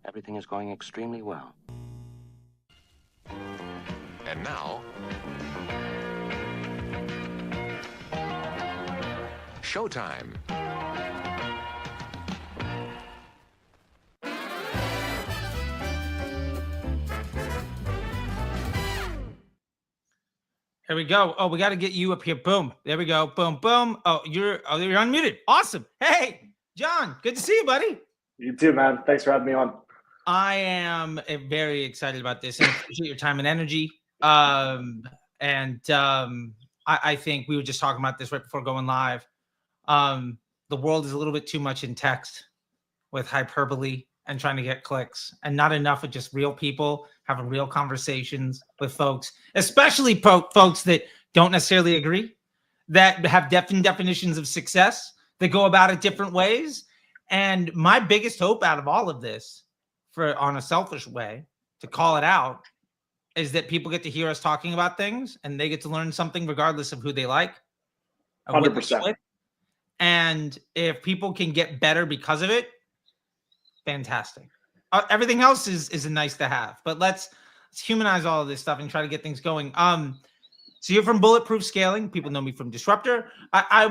Everything is going extremely well. And now, showtime. Here we go. Oh, we got to get you up here. Boom. There we go. Boom, boom. You're unmuted. Awesome. Hey, John, good to see you, buddy. You too, man. Thanks for having me on. I am very excited about this and appreciate your time and energy. I think we were just talking about this right before going live. The world is a little bit too much in text with hyperbole and trying to get clicks, and not enough of just real people having real conversations with folks, especially folks that don't necessarily agree, that have different definitions of success, that go about it different ways. And my biggest hope out of all of this, for on a selfish way, to call it out, is that people get to hear us talking about things and they get to learn something regardless of who they like. 100%. And if people can get better because of it, fantastic. Everything else is a nice to have, but let's humanize all of this stuff and try to get things going. So you're from Bulletproof Scaling. People know me from Disruptor. I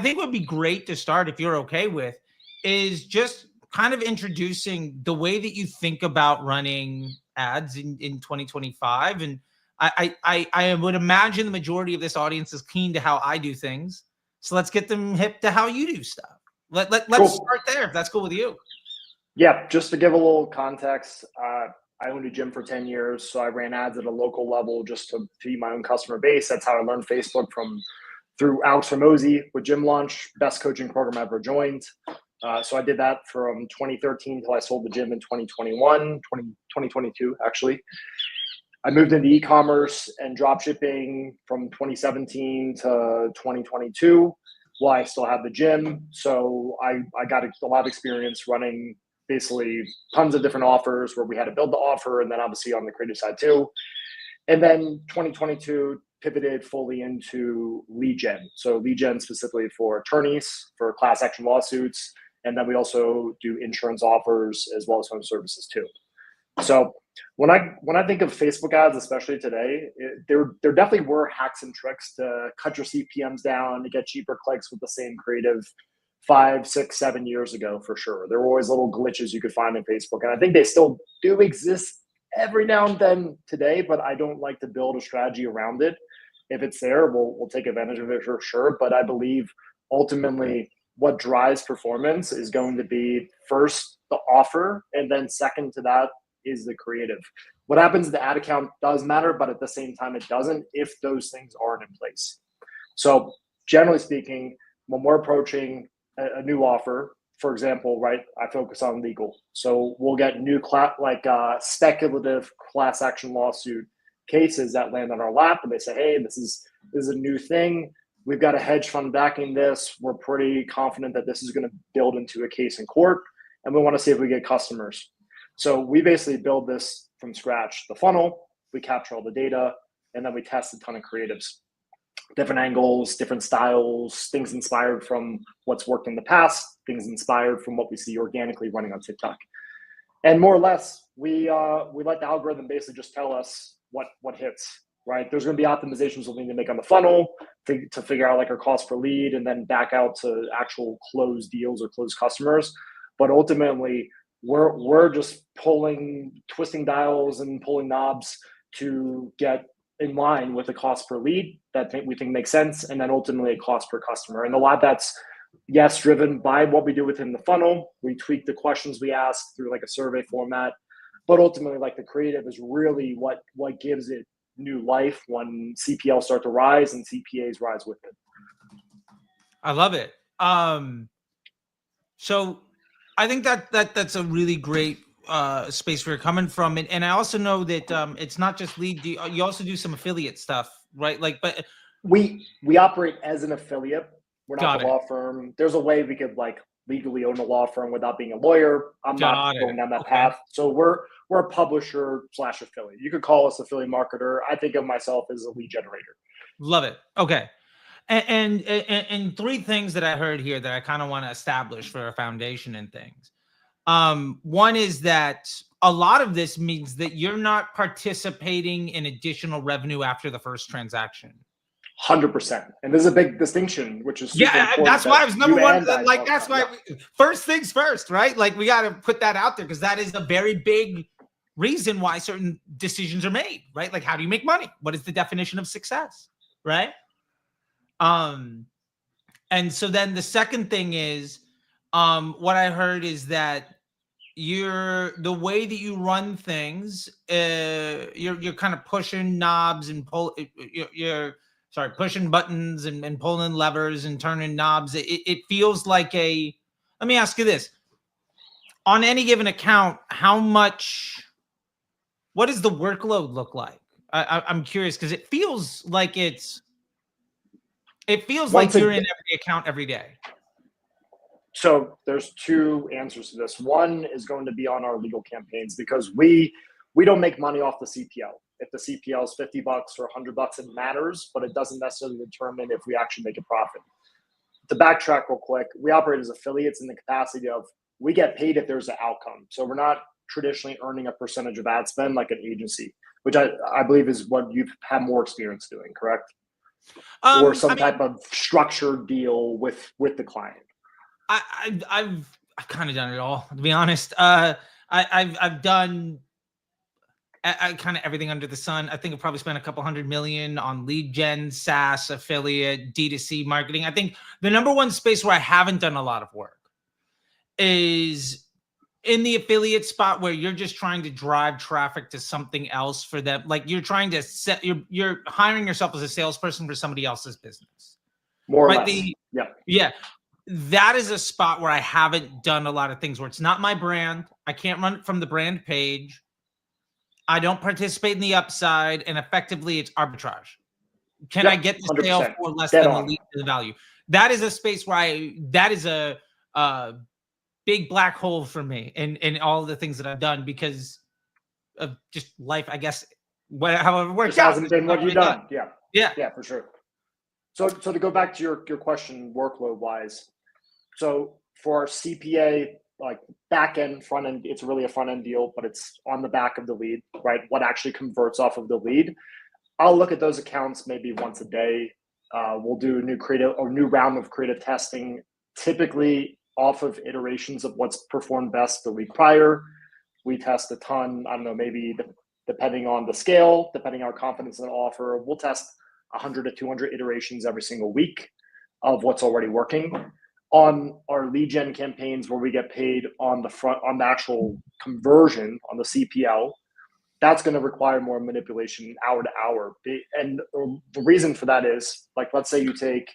think would be great to start, if you're okay with, is just kind of introducing the way that you think about running ads in 2025. And I would imagine the majority of this audience is keen to how I do things. So let's get them hip to how you do stuff. Let's cool. Start there, if that's cool with you. Yeah, just to give a little context, I owned a gym for 10 years, so I ran ads at a local level just to feed my own customer base. That's how I learned Facebook through Alex Ramosi with Gym Launch, best coaching program I ever joined. So I did that from 2013 until I sold the gym in 2022, actually. I moved into e-commerce and drop shipping from 2017 to 2022 while I still had the gym. So I got a lot of experience running basically tons of different offers where we had to build the offer, and then obviously on the creative side too. And then 2022 pivoted fully into lead gen. So lead gen specifically for attorneys, for class action lawsuits. And then we also do insurance offers as well as home services too. So when I think of Facebook ads, especially today, there definitely were hacks and tricks to cut your CPMs down to get cheaper clicks with the same creative 5, 6, 7 years ago, for sure. There were always little glitches you could find in Facebook. And I think they still do exist every now and then today, but I don't like to build a strategy around it. If it's there, we'll take advantage of it for sure. But I believe ultimately what drives performance is going to be first the offer, and then second to that is the creative. What happens to the ad account does matter, but at the same time, it doesn't if those things aren't in place. So generally speaking, when we're approaching a new offer, for example, right, I focus on legal. So we'll get new speculative class action lawsuit cases that land on our lap, and they say, hey, this is a new thing. We've got a hedge fund backing this. We're pretty confident that this is going to build into a case in court, and we want to see if we get customers. So we basically build this from scratch. The funnel, we capture all the data, and then we test a ton of creatives. Different angles, different styles, things inspired from what's worked in the past, things inspired from what we see organically running on TikTok. And more or less, we let the algorithm basically just tell us what hits, right? There's going to be optimizations we'll need to make on the funnel to figure out like our cost per lead and then back out to actual closed deals or closed customers. But ultimately, we're just twisting dials and pulling knobs to get in line with the cost per lead that we think makes sense, and then ultimately a cost per customer. And a lot of that's, yes, driven by what we do within the funnel. We tweak the questions we ask through like a survey format, but ultimately like the creative is really what gives it new life when CPLs start to rise and CPAs rise with it. I love it. So I think that's a really great space where you're coming from, and I also know that it's not just lead. You also do some affiliate stuff, right? Like, but we operate as an affiliate. We're not the law firm. There's a way we could like legally own a law firm without being a lawyer. I'm not going down that path. So we're a publisher / affiliate. You could call us affiliate marketer. I think of myself as a lead generator. Love it. Okay. And three things that I heard here that I kind of want to establish for a foundation and things. One is that a lot of this means that you're not participating in additional revenue after the first transaction. 100%. And there's a big distinction, which is super important. That's why I was number one. Like, that's why first things first, right? Like, we got to put that out there because that is a very big reason why certain decisions are made, right? Like, how do you make money? What is the definition of success, right? And so then the second thing is, what I heard is that the way that you run things, you're kind of pushing knobs and pushing buttons and pulling levers and turning knobs. It feels like let me ask you this. On any given account, what does the workload look like? I'm curious because it feels like you're in every account every day. So there's two answers to this. One is going to be on our legal campaigns because we don't make money off the CPL. If the CPL is $50 or $100, it matters, but it doesn't necessarily determine if we actually make a profit. To backtrack real quick, we operate as affiliates in the capacity of we get paid if there's an outcome. So we're not traditionally earning a percentage of ad spend like an agency, which I believe is what you've had more experience doing, correct? Or some type of structured deal with the client. I've kind of done it all, to be honest. I've done kind of everything under the sun. I think I've probably spent a couple $100 million on lead gen, SaaS, affiliate, D2C marketing. I think the number one space where I haven't done a lot of work is in the affiliate spot where you're just trying to drive traffic to something else for them. Like you're trying to you're hiring yourself as a salesperson for somebody else's business. More or right? less. Yeah. That is a spot where I haven't done a lot of things where it's not my brand. I can't run it from the brand page. I don't participate in the upside, and effectively it's arbitrage. Can I get the sale for less than the lead to the value? That is a space where that is a big black hole for me in all the things that I've done because of just life, I guess. However it works out. Hasn't been what you've done. Yeah, for sure. So to go back to your question, workload wise. So for our CPA, like back end, front end, it's really a front end deal, but it's on the back of the lead, right? What actually converts off of the lead. I'll look at those accounts maybe once a day. We'll do a new round of creative testing, typically off of iterations of what's performed best the week prior. We test a ton. I don't know, maybe depending on the scale, depending on our confidence in the offer, we'll test 100 to 200 iterations every single week of what's already working. On our lead gen campaigns where we get paid on the actual conversion on the CPL, that's going to require more manipulation hour to hour. And the reason for that is, like, let's say you take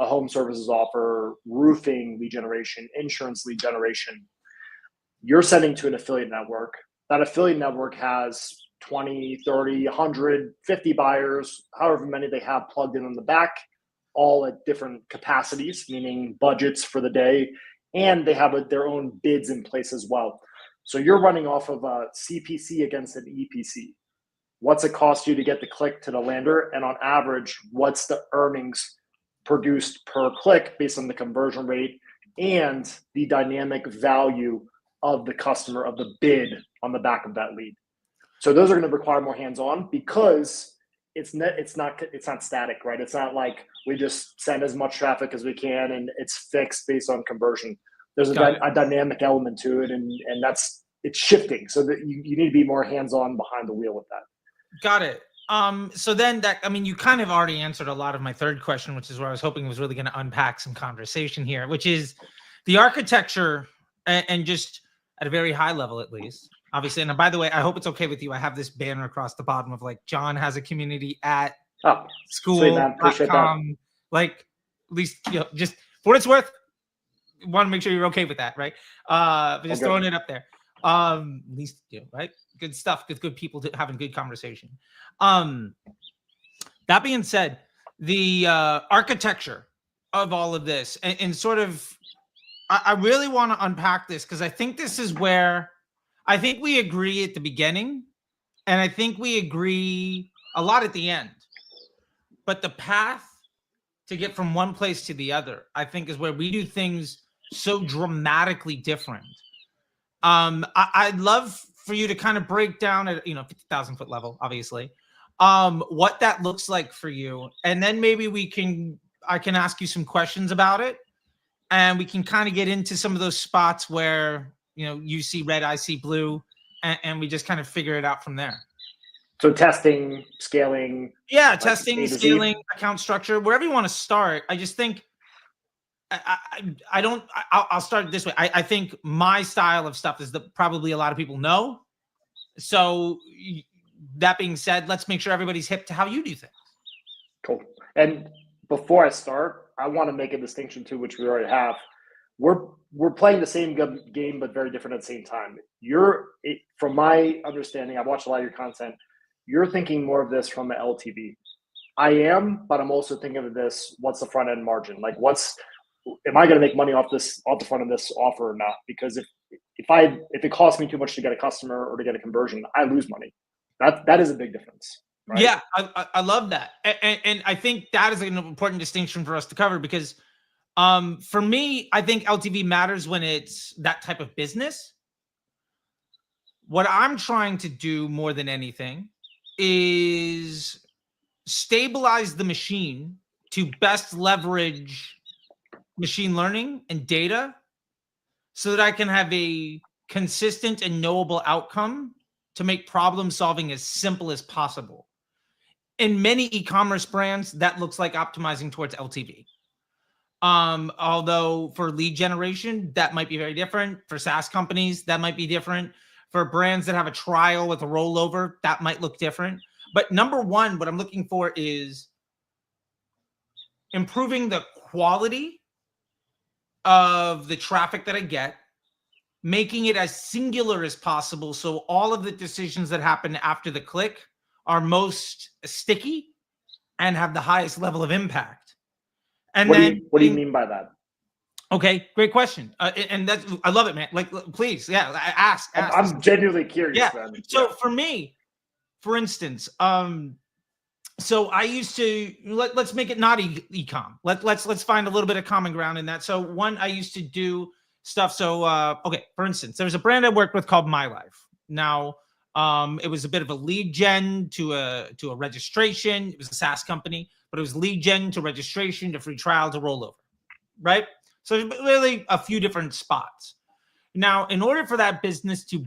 a home services offer, roofing lead generation, insurance lead generation. You're sending to an affiliate network. That affiliate network has 20, 30, 100, 50 buyers, however many they have plugged in on the back, all at different capacities, meaning budgets for the day, and they have their own bids in place as well. So you're running off of a CPC against an EPC. What's it cost you to get the click to the lander? And on average, what's the earnings produced per click based on the conversion rate and the dynamic value of the customer, of the bid on the back of that lead? So those are going to require more hands-on because it's not static, right? It's not like we just send as much traffic as we can and it's fixed based on conversion. There's a dynamic element to it, and it's shifting. So that you need to be more hands-on behind the wheel with that. Got it. So then you kind of already answered a lot of my third question, which is where I was hoping was really going to unpack some conversation here, which is the architecture and just at a very high level, at least. Obviously, and by the way, I hope it's okay with you. I have this banner across the bottom of like John has a community at school.com. Like, at least, just for what it's worth, want to make sure you're okay with that, right? But just throwing it up there. At least, right? Good stuff. Good people having good conversation. That being said, the architecture of all of this and sort of, I really want to unpack this because I think this is where I think we agree at the beginning, and I think we agree a lot at the end. But the path to get from one place to the other, I think, is where we do things so dramatically different I'd love for you to kind of break down at 50,000 foot level, obviously, what that looks like for you, and then maybe I can ask you some questions about it, and we can kind of get into some of those spots where you see red, I see blue, and we just kind of figure it out from there. So testing, scaling. Yeah, like testing, scaling, account structure, wherever you want to start. I just think I'll start this way. I think my style of stuff is that probably a lot of people know. So that being said, let's make sure everybody's hip to how you do things. Cool. And before I start, I want to make a distinction too, which we already have. We're playing the same game, but very different at the same time. From my understanding, I've watched a lot of your content. You're thinking more of this from an LTV. I am, but I'm also thinking of this. What's the front end margin? Like, am I going to make money off the front of this offer or not? Because if it costs me too much to get a customer or to get a conversion, I lose money. That is a big difference. Right? Yeah, I love that, and I think that is an important distinction for us to cover because, for me, I think LTV matters when it's that type of business. What I'm trying to do more than anything is stabilize the machine to best leverage machine learning and data so that I can have a consistent and knowable outcome to make problem solving as simple as possible. In many e-commerce brands, that looks like optimizing towards LTV. Although for lead generation, that might be very different. For SaaS companies, that might be different. For brands that have a trial with a rollover, that might look different. But number one, what I'm looking for is improving the quality of the traffic that I get, making it as singular as possible so all of the decisions that happen after the click are most sticky and have the highest level of impact. And what do you mean by that? Okay, great question. And I love it, man. Like, please, yeah, ask. I'm genuinely curious. Yeah. Then. So for me, for instance, so I used to let's make it not e-com. Let's find a little bit of common ground in that. So one, I used to do stuff. So okay, for instance, there was a brand I worked with called My Life. Now, it was a bit of a lead gen to a registration. It was a SaaS company, but it was lead gen to registration to free trial to rollover, right? So really a few different spots. Now, in order for that business to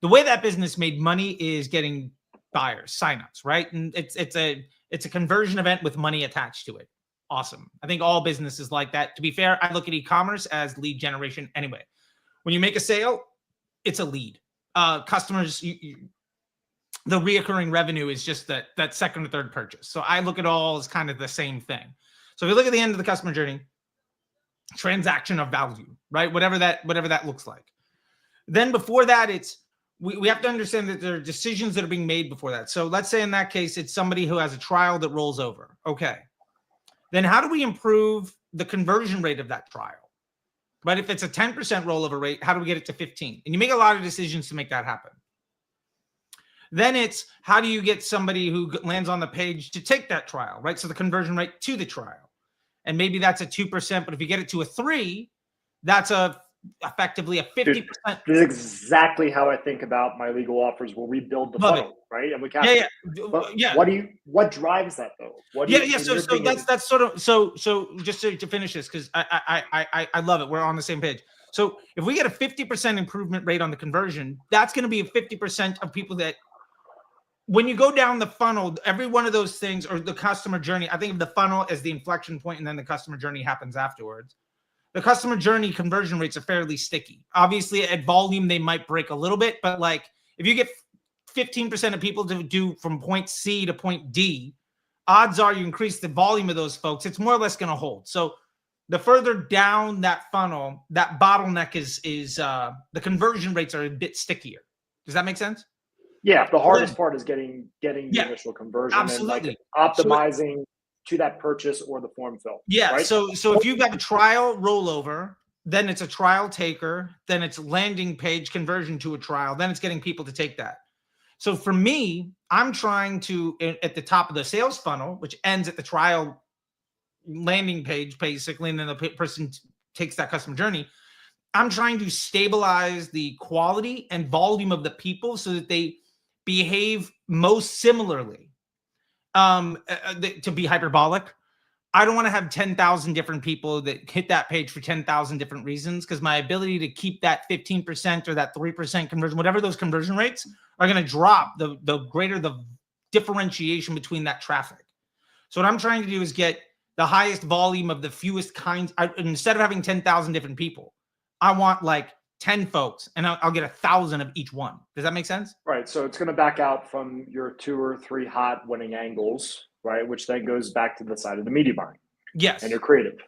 the way that business made money is getting buyers, signups, right? And it's a conversion event with money attached to it. Awesome. I think all businesses like that. To be fair, I look at e-commerce as lead generation anyway. When you make a sale, it's a lead. Customers, the reoccurring revenue is just that second or third purchase. So I look at all as kind of the same thing. So if you look at the end of the customer journey, transaction of value, right? Whatever that looks like. Then before that, we have to understand that there are decisions that are being made before that. So let's say in that case, it's somebody who has a trial that rolls over. Okay. Then how do we improve the conversion rate of that trial? But if it's a 10% rollover rate, how do we get it to 15? And you make a lot of decisions to make that happen. Then it's how do you get somebody who lands on the page to take that trial, right? So the conversion rate to the trial. And maybe that's a 2%, but if you get it to a 3, that's effectively a 50%. Dude, this is exactly how I think about my legal offers where we build the funnel, right? And we capture. Yeah. What drives that though? So that's sort of so just to finish this, because I love it. We're on the same page. So if we get a 50% improvement rate on the conversion, that's going to be a 50% of people that when you go down the funnel, every one of those things, or the customer journey, I think of the funnel as the inflection point, and then the customer journey happens afterwards. The customer journey conversion rates are fairly sticky. Obviously, at volume, they might break a little bit, but like if you get 15% of people to do from point C to point D, odds are you increase the volume of those folks, it's more or less going to hold. So the further down that funnel, that bottleneck is the conversion rates are a bit stickier. Does that make sense? Yeah, the hardest part is getting the initial conversion. Absolutely. And like optimizing to that purchase or the form fill. Yeah. Right? So if you've got a trial rollover, then it's a trial taker, then it's landing page conversion to a trial, then it's getting people to take that. So for me, I'm trying to, at the top of the sales funnel, which ends at the trial landing page, basically, and then the person takes that customer journey, I'm trying to stabilize the quality and volume of the people so that they behave most similarly. To be hyperbolic, I don't want to have 10,000 different people that hit that page for 10,000 different reasons, because my ability to keep that 15% or that 3% conversion, whatever those conversion rates are going to drop, the greater the differentiation between that traffic. So what I'm trying to do is get the highest volume of the fewest kinds. Instead of having 10,000 different people, I want like 10 folks, and I'll get 1,000 of each one. Does that make sense? Right. So it's going to back out from your 2 or 3 hot winning angles, right? Which then goes back to the side of the media buying. Yes. And you're creative.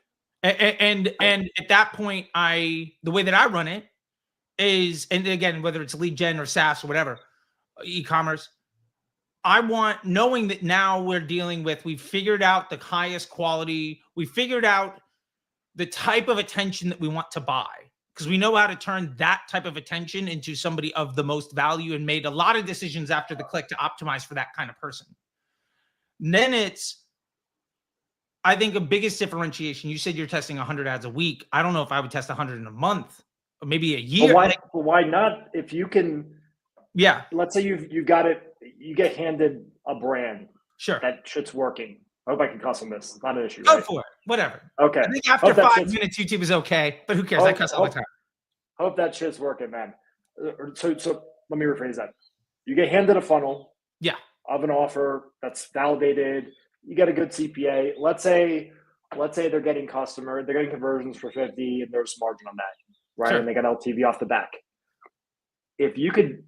And at that point, the way that I run it is, and again, whether it's lead gen or SaaS or whatever, e-commerce, I want, knowing that now we've figured out the highest quality, we figured out the type of attention that we want to buy, because we know how to turn that type of attention into somebody of the most value, and made a lot of decisions after the click to optimize for that kind of person. And then I think the biggest differentiation, you said you're testing 100 ads a week. I don't know if I would test 100 in a month or maybe a year. Why not? If you can, let's say you've got it, you get handed a brand. Sure. That shit's working. I hope I can cuss on this. It's not an issue. Go right? for it. Whatever. Okay. I think after 5 minutes, YouTube is okay, but who cares? I cuss all the time. Hope that shit's working, man. So let me rephrase that. You get handed a funnel. Yeah. Of an offer that's validated. You get a good CPA. Let's say they're getting conversions for 50, and there's margin on that, right? Sure. And they got LTV off the back. If you could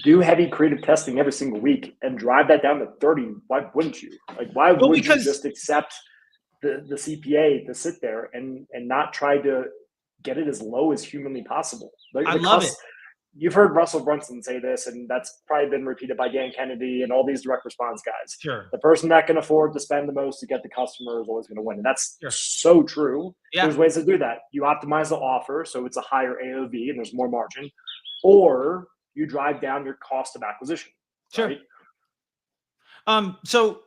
do heavy creative testing every single week and drive that down to 30, why wouldn't you? Like, why would you just accept the CPA to sit there and not try to get it as low as humanly possible? Like, I love it. You've heard Russell Brunson say this, and that's probably been repeated by Dan Kennedy and all these direct response guys. Sure. The person that can afford to spend the most to get the customer is always going to win. And that's so true. Yeah. There's ways to do that. You optimize the offer so it's a higher AOV and there's more margin, or you drive down your cost of acquisition. Sure. Right? So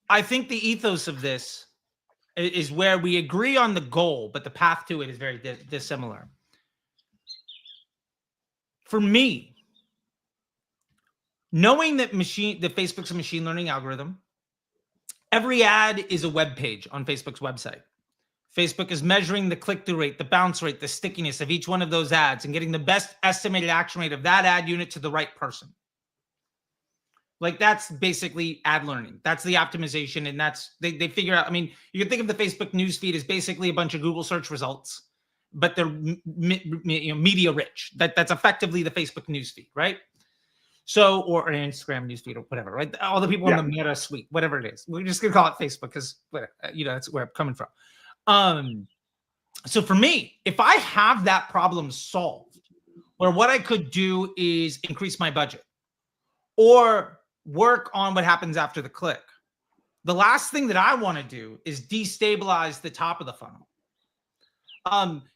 I think the ethos of this is where we agree on the goal, but the path to it is very dissimilar. For me, knowing that Facebook's a machine learning algorithm, every ad is a web page on Facebook's website. Facebook is measuring the click-through rate, the bounce rate, the stickiness of each one of those ads, and getting the best estimated action rate of that ad unit to the right person. Like, that's basically ad learning. That's the optimization, and that's they figure out. I mean, you can think of the Facebook newsfeed as basically a bunch of Google search results, but they're media rich. That's effectively the Facebook newsfeed, right? So, or an Instagram newsfeed or whatever, right? All the people in the Meta suite, whatever it is. We're just gonna call it Facebook because that's where I'm coming from. So for me, if I have that problem solved, where what I could do is increase my budget or work on what happens after the click, the last thing that I want to do is destabilize the top of the funnel.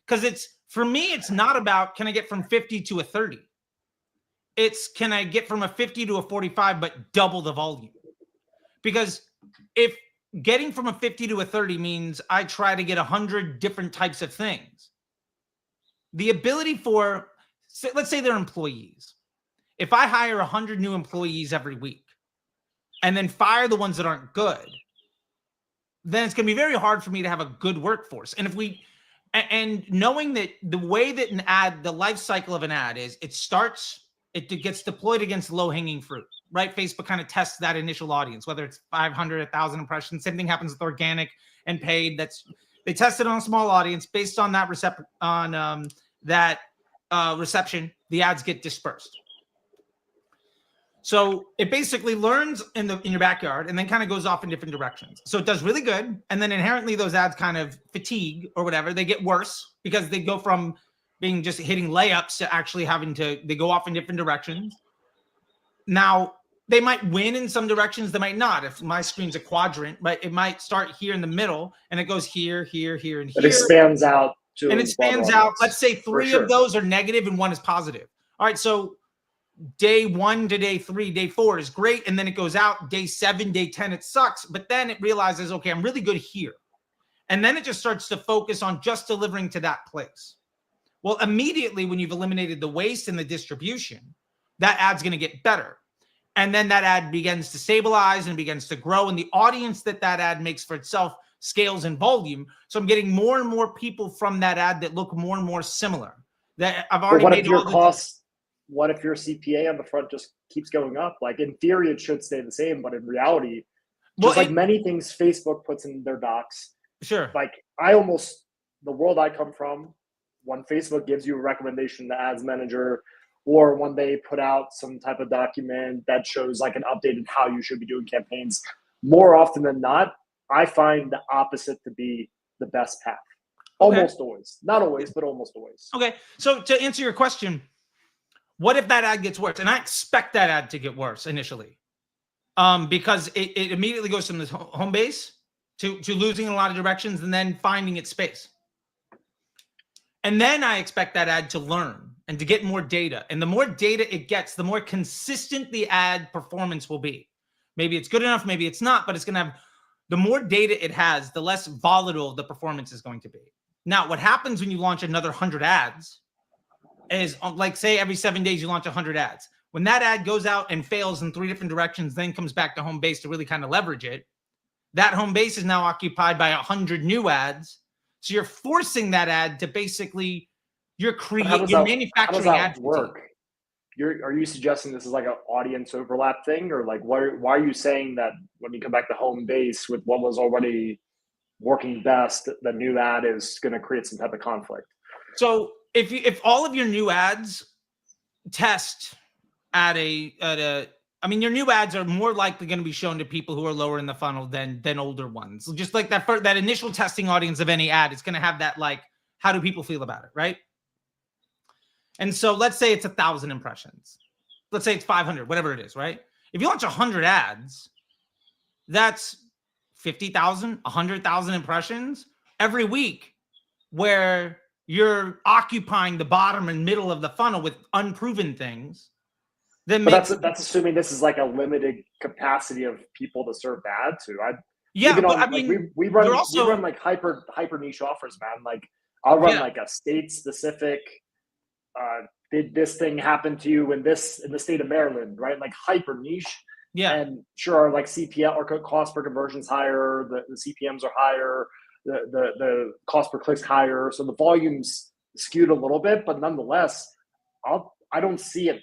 Because for me, it's not about, can I get from 50 to a 30? It's, can I get from a 50 to a 45, but double the volume? Because if getting from a 50 to a 30 means I try to get 100 different types of things, the ability for, let's say they're employees. If I hire 100 new employees every week and then fire the ones that aren't good, then it's going to be very hard for me to have a good workforce. And knowing that the way that an ad, the life cycle of an ad is, it gets deployed against low-hanging fruit, right? Facebook kind of tests that initial audience, whether it's 500, 1,000 impressions. Same thing happens with organic and paid. They test it on a small audience. Based on that reception, the ads get dispersed. So it basically learns in your backyard and then kind of goes off in different directions. So it does really good. And then inherently those ads kind of fatigue or whatever. They get worse because they go from being just hitting layups to actually they go off in different directions. Now, they might win in some directions. They might not. If my screen's a quadrant, but it might start here in the middle and it goes here, here, here, and here. It expands out. Let's say 3 of those are negative and 1 is positive. All right. So day 1 to day 3, day 4 is great. And then it goes out day 7, day 10, it sucks. But then it realizes, okay, I'm really good here. And then it just starts to focus on just delivering to that place. Well, immediately when you've eliminated the waste in the distribution, that ad's going to get better. And then that ad begins to stabilize and begins to grow. And the audience that ad makes for itself scales in volume. So I'm getting more and more people from that ad that look more and more similar. That I've already made all the what if your CPA on the front just keeps going up? Like in theory, it should stay the same, but in reality, just like many things Facebook puts in their docs. Sure. Like the world I come from, when Facebook gives you a recommendation to ads manager, or when they put out some type of document that shows like an updated how you should be doing campaigns, more often than not, I find the opposite to be the best path. Okay. Almost always. Not always, but almost always. Okay. So to answer your question, what if that ad gets worse? And I expect that ad to get worse initially, because it immediately goes from the home base to losing a lot of directions and then finding its space. And then I expect that ad to learn and to get more data. And the more data it gets, the more consistent the ad performance will be. Maybe it's good enough, maybe it's not, but it's going to have, the more data it has, the less volatile the performance is going to be. Now, what happens when you launch another 100 ads is, like, say every 7 days you launch 100 ads. When that ad goes out and fails in 3 different directions, then comes back to home base to really kind of leverage it, that home base is now occupied by 100 new ads. So you're forcing that ad to basically, you're manufacturing how does that ad work? Are you suggesting this is like an audience overlap thing, or like why are you saying that when you come back to home base with what was already working best, the new ad is going to create some type of conflict? So if all of your new ads test your new ads are more likely going to be shown to people who are lower in the funnel than older ones. Just like that initial testing audience of any ad, it's going to have that, like, how do people feel about it, right? And so let's say it's 1,000 impressions. Let's say it's 500, whatever it is, right? If you launch 100 ads, that's 50,000, 100,000 impressions every week, where you're occupying the bottom and middle of the funnel with unproven things. Then that's assuming this is like a limited capacity of people to serve ads to. We run like hyper niche offers, man. Like I'll run like a state specific. Did this thing happen to you in the state of Maryland, right? Like hyper niche. Yeah. And sure, our like CPM or cost per conversion is higher. The CPMs are higher. The cost per click's higher. So the volume's skewed a little bit, but nonetheless, I don't see it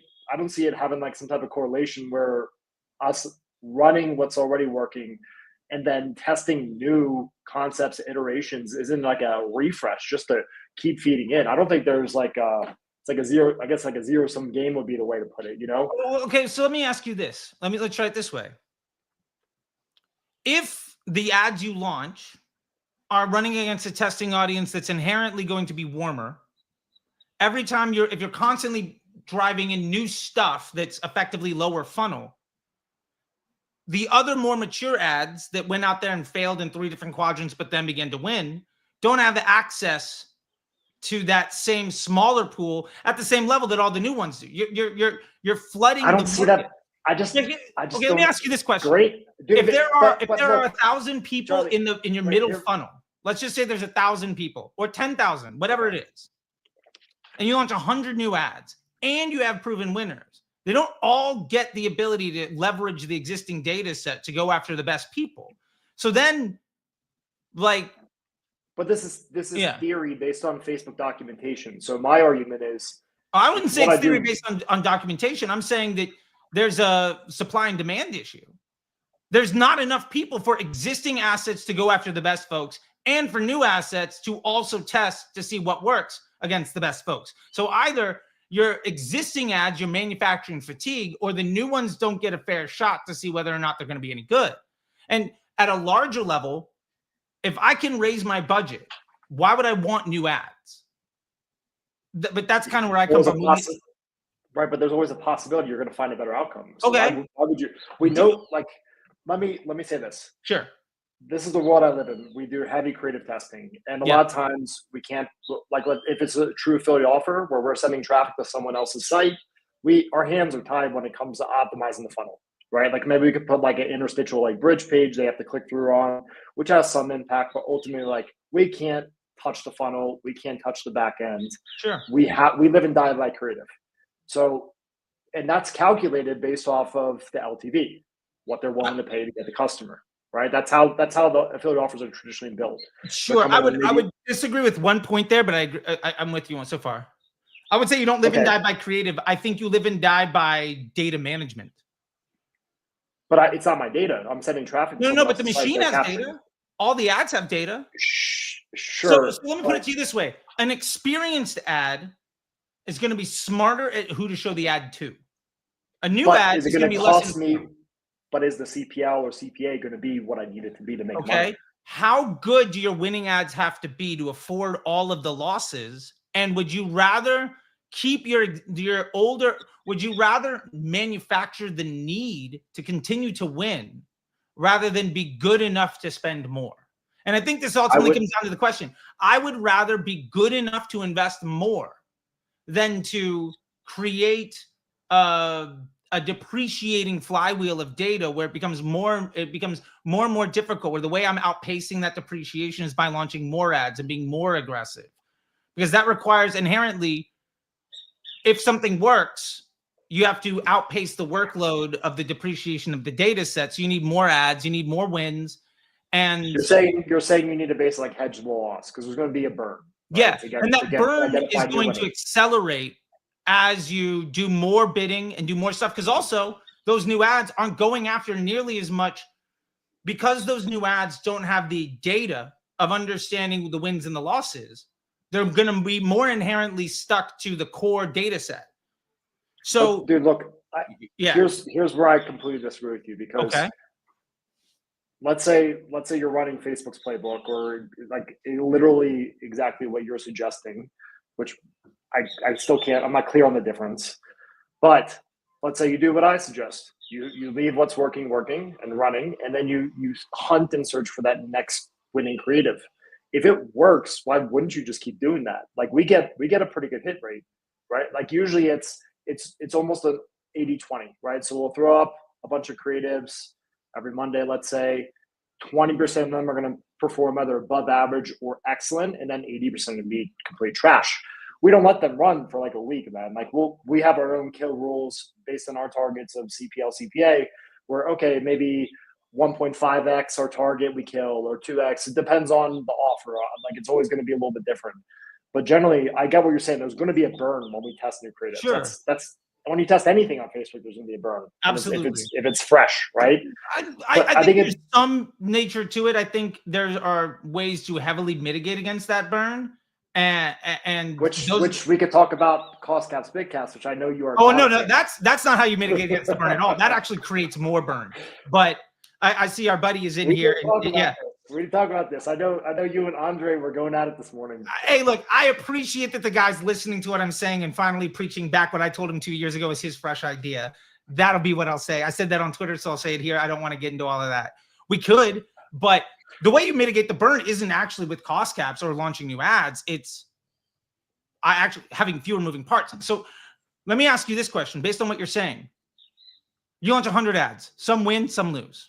having like some type of correlation where us running what's already working and then testing new concepts, iterations isn't like a refresh just to keep feeding in. I don't think there's like it's like a zero, I guess like a zero sum game would be the way to put it, you know? Okay, so let me ask you this. Let's try it this way. If the ads you launch are running against a testing audience that's inherently going to be warmer, every time if you're constantly driving in new stuff that's effectively lower funnel, the other more mature ads that went out there and failed in 3 different quadrants but then began to win don't have the access to that same smaller pool at the same level that all the new ones do. You're flooding. I don't see that. I just okay, let me ask you this question. Great. Dude, if there are 1,000 people Charlie, in your middle funnel, let's just say there's 1,000 people or 10,000, whatever it is, and you launch 100 new ads and you have proven winners, they don't all get the ability to leverage the existing data set to go after the best people. So then, like, but this is theory based on Facebook documentation. So my argument is, I wouldn't say it's theory based on documentation. I'm saying that there's a supply and demand issue. There's not enough people for existing assets to go after the best folks and for new assets to also test to see what works against the best folks. So either your existing ads, you're manufacturing fatigue, or the new ones don't get a fair shot to see whether or not they're going to be any good. And at a larger level, if I can raise my budget, why would I want new ads? But that's kind of where I come from. Right, but there's always a possibility you're going to find a better outcome. So okay. Why would you? We know, like, let me say this. Sure. This is the world I live in. We do heavy creative testing, and a lot of times we can't, like, if it's a true affiliate offer where we're sending traffic to someone else's site, our hands are tied when it comes to optimizing the funnel, right? Like maybe we could put like an interstitial like bridge page they have to click through on, which has some impact, but ultimately like we can't touch the funnel. We can't touch the back end. Sure. We live and die by creative. So, and that's calculated based off of the LTV, what they're willing to pay to get the customer, right? That's how the affiliate offers are traditionally built. Sure. I would disagree with one point there, but I'm with you on so far. I would say you don't live and die by creative. I think you live and die by data management. But it's not my data. I'm sending traffic. No, but the machine has data. All the ads have data. Sure. So let me put it to you this way. An experienced ad is going to be smarter at who to show the ad to. A new ad is going to be cost me. But is the CPL or CPA going to be what I need it to be to make money? How good do your winning ads have to be to afford all of the losses? And would you rather keep your older? Would you rather manufacture the need to continue to win rather than be good enough to spend more? And I think this ultimately comes down to the question. I would rather be good enough to invest more than to create a depreciating flywheel of data where it becomes more and more difficult, where the way I'm outpacing that depreciation is by launching more ads and being more aggressive, because that requires inherently, if something works, you have to outpace the workload of the depreciation of the data set. So you need more ads, you need more wins. And you're saying you need to basically hedge the loss because there's going to be a burn. Right? Yeah, and that burn is going to accelerate as you do more bidding and do more stuff, because also those new ads aren't going after nearly as much, because those new ads don't have the data of understanding the wins and the losses. They're going to be more inherently stuck to the core data set. So, dude, look, here's where I completely disagree with you, because let's say you're running Facebook's playbook, or like literally exactly what you're suggesting, which I still can't, I'm not clear on the difference. But let's say you do what I suggest. You leave what's working and running, and then you hunt and search for that next winning creative. If it works, why wouldn't you just keep doing that? Like we get a pretty good hit rate, right? Like usually it's almost an 80-20, right? So we'll throw up a bunch of creatives every Monday, let's say. 20% of them are going to perform either above average or excellent, and then 80% would be complete trash. We don't let them run for like a week, man. Like we have our own kill rules based on our targets of CPL, CPA, where maybe 1.5x our target we kill, or 2x. It depends on the offer. Like it's always going to be a little bit different. But generally, I get what you're saying. There's going to be a burn when we test new creative. Sure. That's when you test anything on Facebook, there's going to be a burn. Absolutely. If it's fresh, right? I think there's some nature to it. I think there are ways to heavily mitigate against that burn. And which we could talk about cost caps, big caps, which I know you are. Oh no, that's not how you mitigate against the burn at all. That actually creates more burn. But I see our buddy is in here. We talk about this. I know you and Andre were going at it this morning. Hey, look, I appreciate that the guy's listening to what I'm saying and finally preaching back what I told him 2 years ago is his fresh idea. That'll be what I'll say. I said that on Twitter, so I'll say it here. I don't want to get into all of that. We could, but the way you mitigate the burn isn't actually with cost caps or launching new ads. It's actually having fewer moving parts. So let me ask you this question based on what you're saying. You launch 100 ads. Some win, some lose.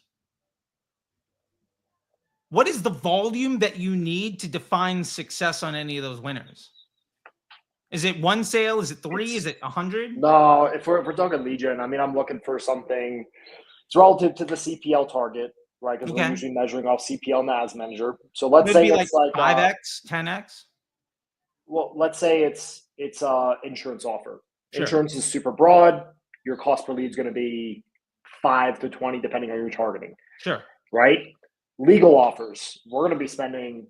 What is the volume that you need to define success on any of those winners? Is it one sale? Is it three? Is it 100? No, if we're talking lead gen, I mean, I'm looking for something. It's relative to the CPL target, right? Because we're usually measuring off CPL and Ads Manager. So let's say it's like 5x, 10x. Well, let's say it's insurance offer. Sure. Insurance is super broad. Your cost per lead is going to be 5 to 20, depending on who you're targeting. Sure. Right. Legal offers, we're going to be spending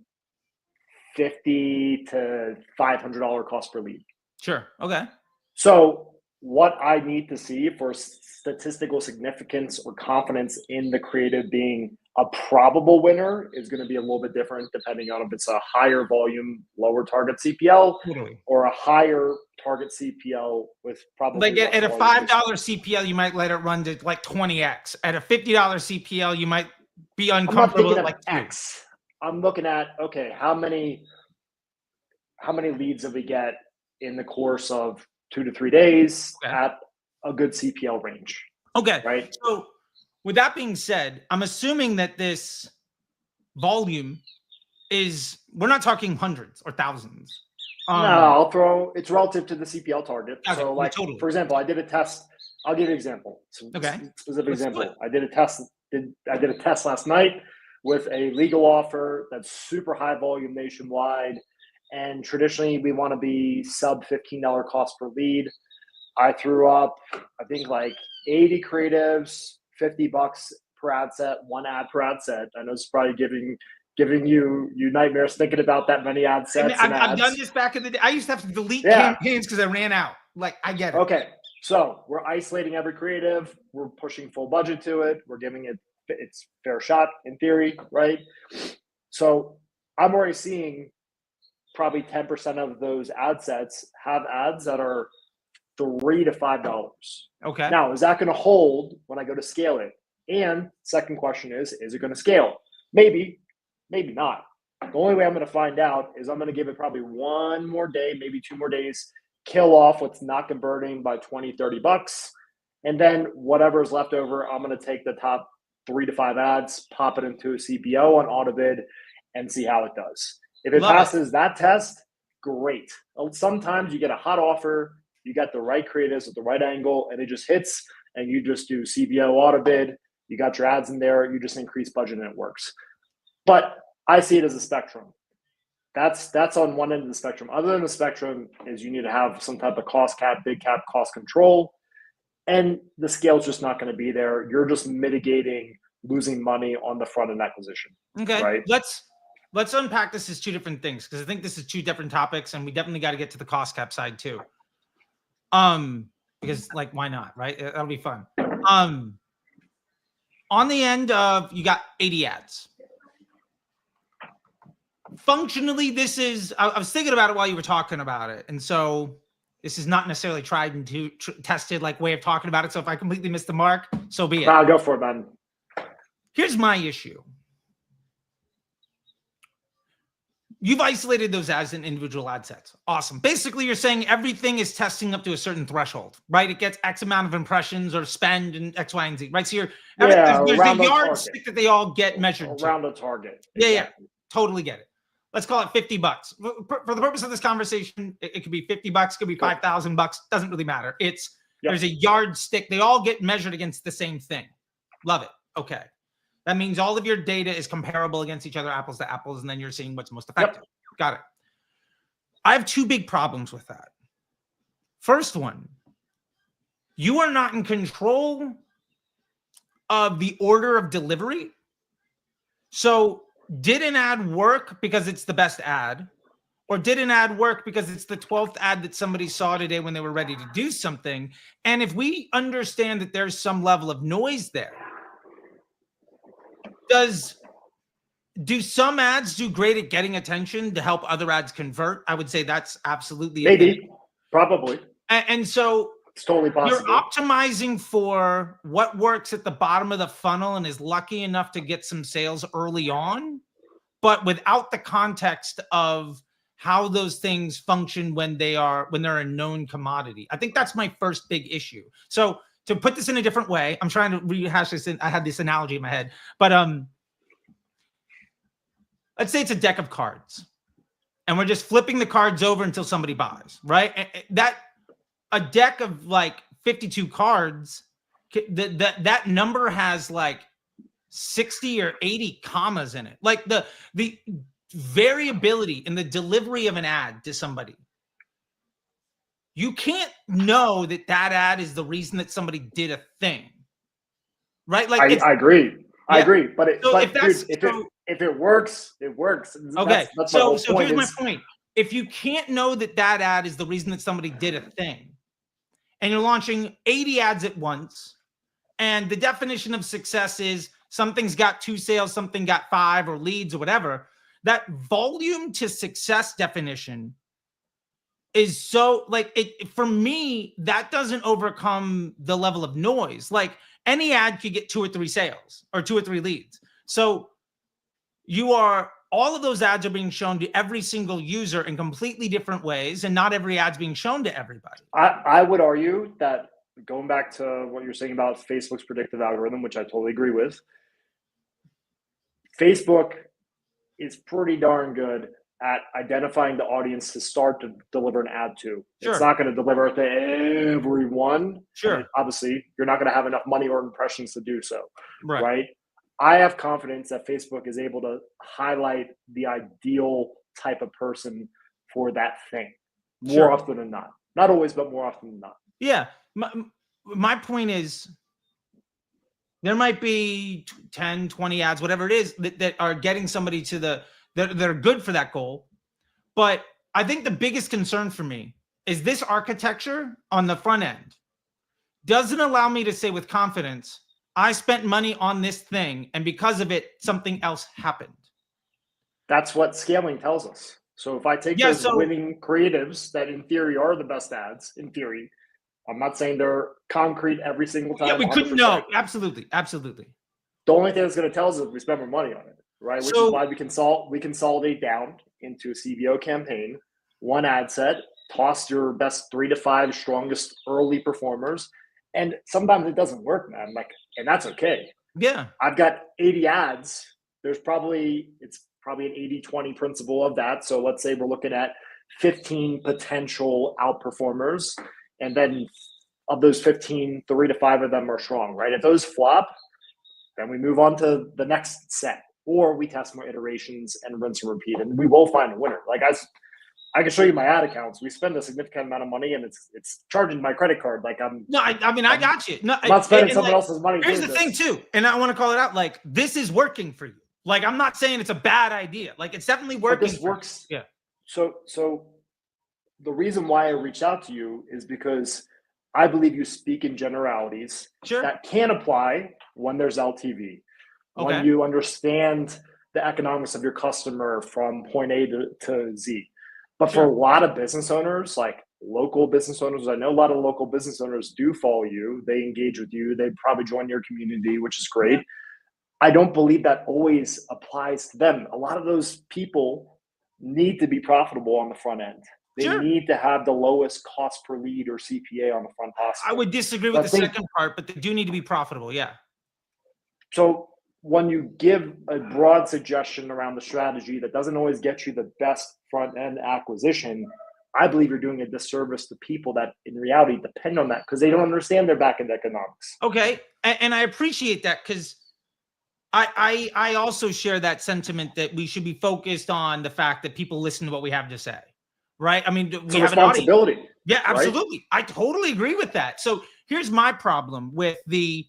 $50 to $500 cost per lead. Sure. Okay. So what I need to see for statistical significance or confidence in the creative being a probable winner is going to be a little bit different depending on if it's a higher volume, lower target CPL, or a higher target CPL with probably like at a $5 CPL, you might let it run to like 20x. At a $50 CPL, you might be uncomfortable at like X. I'm looking at, okay, how many leads did we get in the course of 2 to 3 days at a good CPL range? Okay. Right. So with that being said, I'm assuming that this volume is we're not talking hundreds or thousands. No, it's relative to the CPL target. Okay, So like, totally. for example, I did a test. I'll give you an example. Okay. Specific Let's do example. it. I did a test. I did a test last night with a legal offer that's super high volume nationwide. And traditionally we want to be sub $15 cost per lead. I threw up, I think like 80 creatives, $50 per ad set, one ad per ad set. I know it's probably giving you nightmares thinking about that many ad sets. I mean, I've done this back in the day. I used to have to delete Yeah. campaigns because I ran out. Like, I get it. Okay. So we're isolating every creative. We're pushing full budget to it. We're giving it its fair shot in theory, right? So I'm already seeing probably 10% of those ad sets have ads that are $3 to $5. Okay. Now, is that going to hold when I go to scale it? And second question is it going to scale? Maybe, maybe not. The only way I'm going to find out is I'm going to give it probably one more day, maybe 2 more days, kill off what's not converting by $20, $30. And then whatever is left over, I'm going to take the top 3 to 5 ads, pop it into a CPO on AutoBid and see how it does. If it passes that test, great. Sometimes you get a hot offer, you got the right creatives at the right angle, and it just hits, and you just do CPO AutoBid. You got your ads in there, you just increase budget, and it works. But I see it as a spectrum. That's on one end of the spectrum. Other than the spectrum is you need to have some type of cost cap, big cap, cost control, and the scale's just not going to be there. You're just mitigating losing money on the front end acquisition. Okay, right? Let's unpack this as 2 different things because I think this is 2 different topics, and we definitely got to get to the cost cap side too. Because like, why not, right? That'll be fun. On the end of you got 80 ads. Functionally, this is, I was thinking about it while you were talking about it. And so this is not necessarily tried and tested like way of talking about it. So if I completely missed the mark, so be it. I'll go for it, man. Here's my issue. You've isolated those ads in individual ad sets. Awesome. Basically, you're saying everything is testing up to a certain threshold, right? It gets X amount of impressions or spend and X, Y, and Z, right? So there's a yardstick that they all get measured around a target. Exactly. Yeah. Totally get it. Let's call it $50. For the purpose of this conversation, it could be $50, it could be $5,000, doesn't really matter. There's a yardstick. They all get measured against the same thing. Love it. Okay. That means all of your data is comparable against each other, apples to apples, and then you're seeing what's most effective. Got it. I have 2 big problems with that. First one, you are not in control of the order of delivery. So did an ad work because it's the best ad? Or did an ad work because it's the 12th ad that somebody saw today when they were ready to do something? And if we understand that there's some level of noise there, do some ads do great at getting attention to help other ads convert? I would say that's absolutely maybe, probably. And so it's totally possible. You're optimizing for what works at the bottom of the funnel and is lucky enough to get some sales early on, but without the context of how those things function when they're a known commodity. I think that's my first big issue. So to put this in a different way, I'm trying to rehash this. I had this analogy in my head, but let's say it's a deck of cards and we're just flipping the cards over until somebody buys, right? That a deck of like 52 cards, that number has like 60 or 80 commas in it. Like the variability in the delivery of an ad to somebody. You can't know that ad is the reason that somebody did a thing, right? Like I agree. Yeah. I agree. But if it works, it works. Okay. That's so here's my point. If you can't know that ad is the reason that somebody did a thing, and you're launching 80 ads at once, and the definition of success is something's got 2 sales, something got 5 or leads or whatever, that volume to success definition is so like it for me, that doesn't overcome the level of noise. Like any ad could get 2 or 3 sales or 2 or 3 leads. So all of those ads are being shown to every single user in completely different ways, and not every ad's being shown to everybody. I would argue that, going back to what you're saying about Facebook's predictive algorithm, which I totally agree with, Facebook is pretty darn good at identifying the audience to start to deliver an ad to. Sure. It's not going to deliver it to everyone. Sure. And obviously, you're not going to have enough money or impressions to do so. Right. Right. I have confidence that Facebook is able to highlight the ideal type of person for that thing more often than not. Not always, but more often than not. Yeah. My point is, there might be 10, 20 ads, whatever it is, that are getting somebody to that are good for that goal. But I think the biggest concern for me is this architecture on the front end doesn't allow me to say with confidence, I spent money on this thing, and because of it, something else happened. That's what scaling tells us. So if I take those winning creatives that in theory are the best ads, in theory, I'm not saying they're concrete every single time. Yeah, we couldn't know. Absolutely. Absolutely. The only thing that's going to tell us is if we spend more money on it, right? Which is why we consolidate down into a CBO campaign, one ad set, toss your best 3 to 5 strongest early performers. And sometimes it doesn't work, man. And that's okay. Yeah. I've got 80 ads. It's probably an 80-20 principle of that. So let's say we're looking at 15 potential outperformers. And then of those 15, 3 to 5 of them are strong, right? If those flop, then we move on to the next set, or we test more iterations and rinse and repeat, and we will find a winner. Like I can show you my ad accounts. We spend a significant amount of money, and it's charging my credit card. I got you. No, I'm not spending someone else's money. Here's the thing too, and I want to call it out. Like, this is working for you. Like, I'm not saying it's a bad idea. Like, it's definitely working. But this works. Yeah. So the reason why I reached out to you is because I believe you speak in generalities that can apply when there's LTV, when you understand the economics of your customer from point A to Z. But for a lot of business owners, like local business owners, I know a lot of local business owners do follow you. They engage with you. They probably join your community, which is great. I don't believe that always applies to them. A lot of those people need to be profitable on the front end. They need to have the lowest cost per lead or CPA on the front possible. I would disagree with the second part, but they do need to be profitable. Yeah. So when you give a broad suggestion around the strategy that doesn't always get you the best front end acquisition, I believe you're doing a disservice to people that in reality depend on that because they don't understand their back end economics. Okay. And I appreciate that because I also share that sentiment that we should be focused on the fact that people listen to what we have to say. Right. I mean, we have responsibility. An audience. Yeah, absolutely. Right? I totally agree with that. So here's my problem with the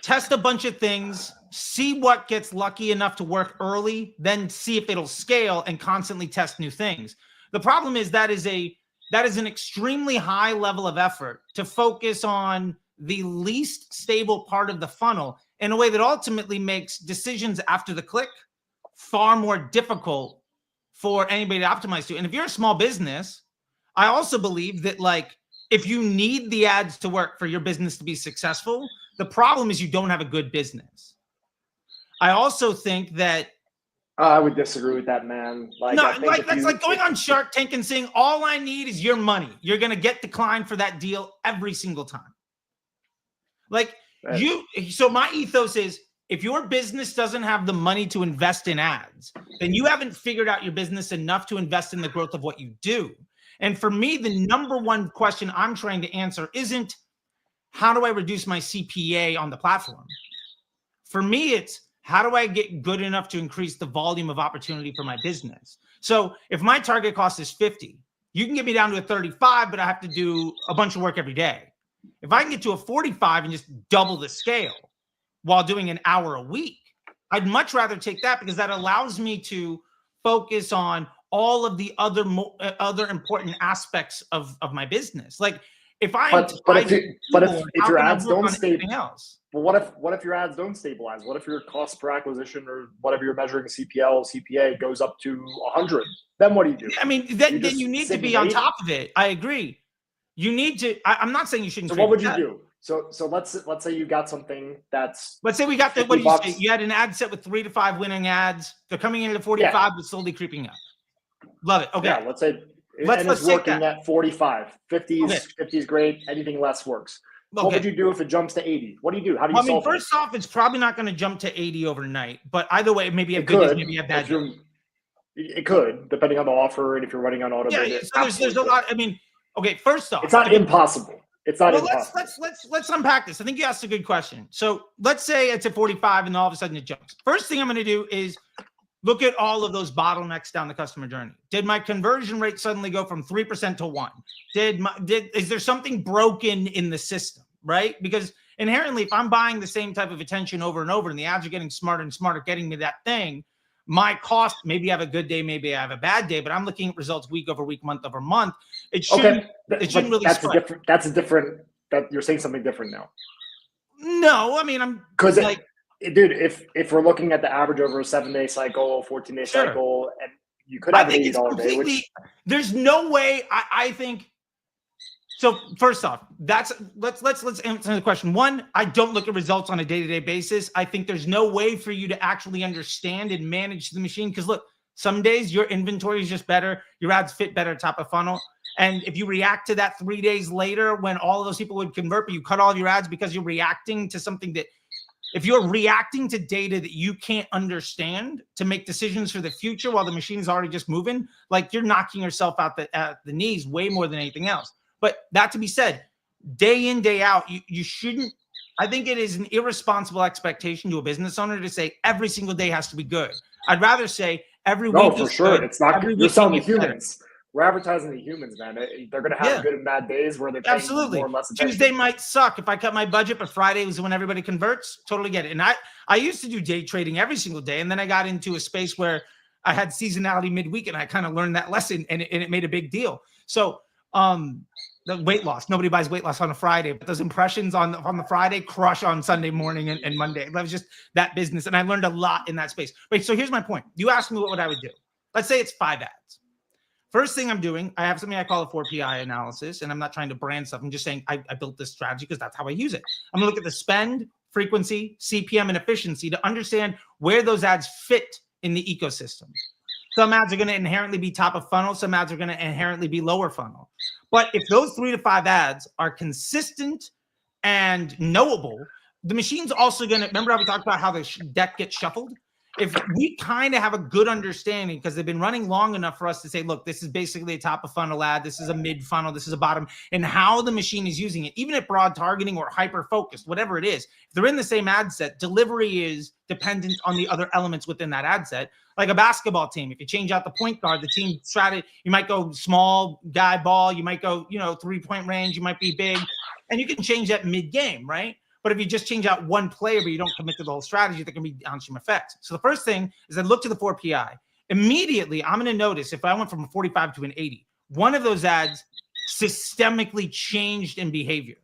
test a bunch of things, see what gets lucky enough to work early, then see if it'll scale and constantly test new things. The problem is that is an extremely high level of effort to focus on the least stable part of the funnel in a way that ultimately makes decisions after the click far more difficult for anybody to optimize to. And if you're a small business, I also believe that, like, if you need the ads to work for your business to be successful, the problem is you don't have a good business. I also think that I would disagree with that, man. That's like going on Shark Tank and saying, all I need is your money. You're going to get declined for that deal every single time. So my ethos is, if your business doesn't have the money to invest in ads, then you haven't figured out your business enough to invest in the growth of what you do. And for me, the number one question I'm trying to answer isn't how do I reduce my CPA on the platform? For me, it's how do I get good enough to increase the volume of opportunity for my business? So if my target cost is 50, you can get me down to a 35, but I have to do a bunch of work every day. If I can get to a 45 and just double the scale while doing an hour a week, I'd much rather take that because that allows me to focus on all of the other important aspects of my business. Like if your ads don't stabilize, but what if your ads don't stabilize? What if your cost per acquisition or whatever you're measuring CPA goes up to 100? Then what do you do? I mean, then you need to be on top of it. I agree. You need to. I'm not saying you shouldn't. So what would you do? So let's say you got something that's. Let's say we got the. What do you say? You had an ad set with 3 to 5 winning ads. They're coming in at 45, but slowly creeping up. Love it. Okay. Yeah. Let's say it's working at 45. 50 is great. Anything less works. What would you do if it jumps to 80? What do you do? How do you solve it? First off, it's probably not going to jump to 80 overnight. But either way, maybe you have good days, maybe you have bad days. It could, depending on the offer and if you're running on auto. Yeah, so there's a lot. I mean, okay, first off, it's not impossible. It's not impossible. Let's unpack this. I think you asked a good question. So let's say it's at 45 and all of a sudden it jumps. First thing I'm going to do is look at all of those bottlenecks down the customer journey. Did my conversion rate suddenly go from 3% to 1%? Is there something broken in the system, right? Because inherently, if I'm buying the same type of attention over and over and the ads are getting smarter and smarter, getting me that thing, my cost, maybe I have a good day, maybe I have a bad day, but I'm looking at results week over week, month over month. It shouldn't really that you're saying something different now. No, I mean, I'm because dude, if we're looking at the average over a 7-day cycle, 14-day cycle, and you could have an $80 day, which there's no way I think. So first off, let's answer the question. One, I don't look at results on a day-to-day basis. I think there's no way for you to actually understand and manage the machine. Because look, some days your inventory is just better, your ads fit better top of funnel. And if you react to that 3 days later when all of those people would convert, but you cut all of your ads because you're reacting to something that, if you're reacting to data that you can't understand to make decisions for the future while the machine is already just moving, like you're knocking yourself out at the knees way more than anything else. But that to be said, day in, day out, you shouldn't. I think it is an irresponsible expectation to a business owner to say every single day has to be good. I'd rather say every week. No, for sure. It's not good. You're selling to humans. We're advertising to humans, man. They're going to have good and bad days where they're paying more or less attention. Tuesday might suck if I cut my budget, but Friday was when everybody converts. Totally get it. And I used to do day trading every single day. And then I got into a space where I had seasonality midweek and I kind of learned that lesson and it made a big deal. So, the weight loss. Nobody buys weight loss on a Friday, but those impressions on the Friday crush on Sunday morning and Monday. That was just that business. And I learned a lot in that space. Wait, so here's my point. You asked me what I would do. Let's say it's 5 ads. First thing I'm doing, I have something I call a 4PI analysis, and I'm not trying to brand stuff. I'm just saying I built this strategy because that's how I use it. I'm gonna look at the spend, frequency, CPM, and efficiency to understand where those ads fit in the ecosystem. Some ads are going to inherently be top of funnel. Some ads are going to inherently be lower funnel. But if those 3 to 5 ads are consistent and knowable, the machine's also going to, remember how we talked about how the deck gets shuffled? If we kind of have a good understanding, because they've been running long enough for us to say, look, this is basically a top of funnel ad, this is a mid funnel, this is a bottom, and how the machine is using it, even at broad targeting or hyper focused, whatever it is, if they're in the same ad set, delivery is dependent on the other elements within that ad set. Like a basketball team, if you change out the point guard, the team strategy, you might go small guy ball, you might go, 3-point range, you might be big, and you can change that mid game, right? But if you just change out one player, but you don't commit to the whole strategy, there can be downstream effects. So the first thing is I look to the 4PI. Immediately, I'm going to notice if I went from a 45 to an 80, one of those ads systemically changed in behavior.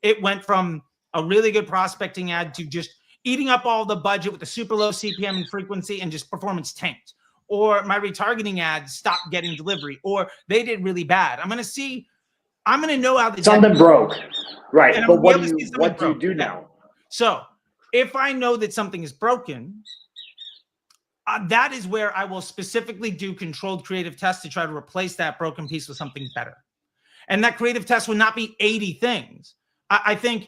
It went from a really good prospecting ad to just eating up all the budget with the super low CPM and frequency and just performance tanked. Or my retargeting ads stopped getting delivery, or they did really bad. I'm going to know how the something broke. Right. But what do you do now? So if I know that something is broken, that is where I will specifically do controlled creative tests to try to replace that broken piece with something better. And that creative test would not be 80 things. I think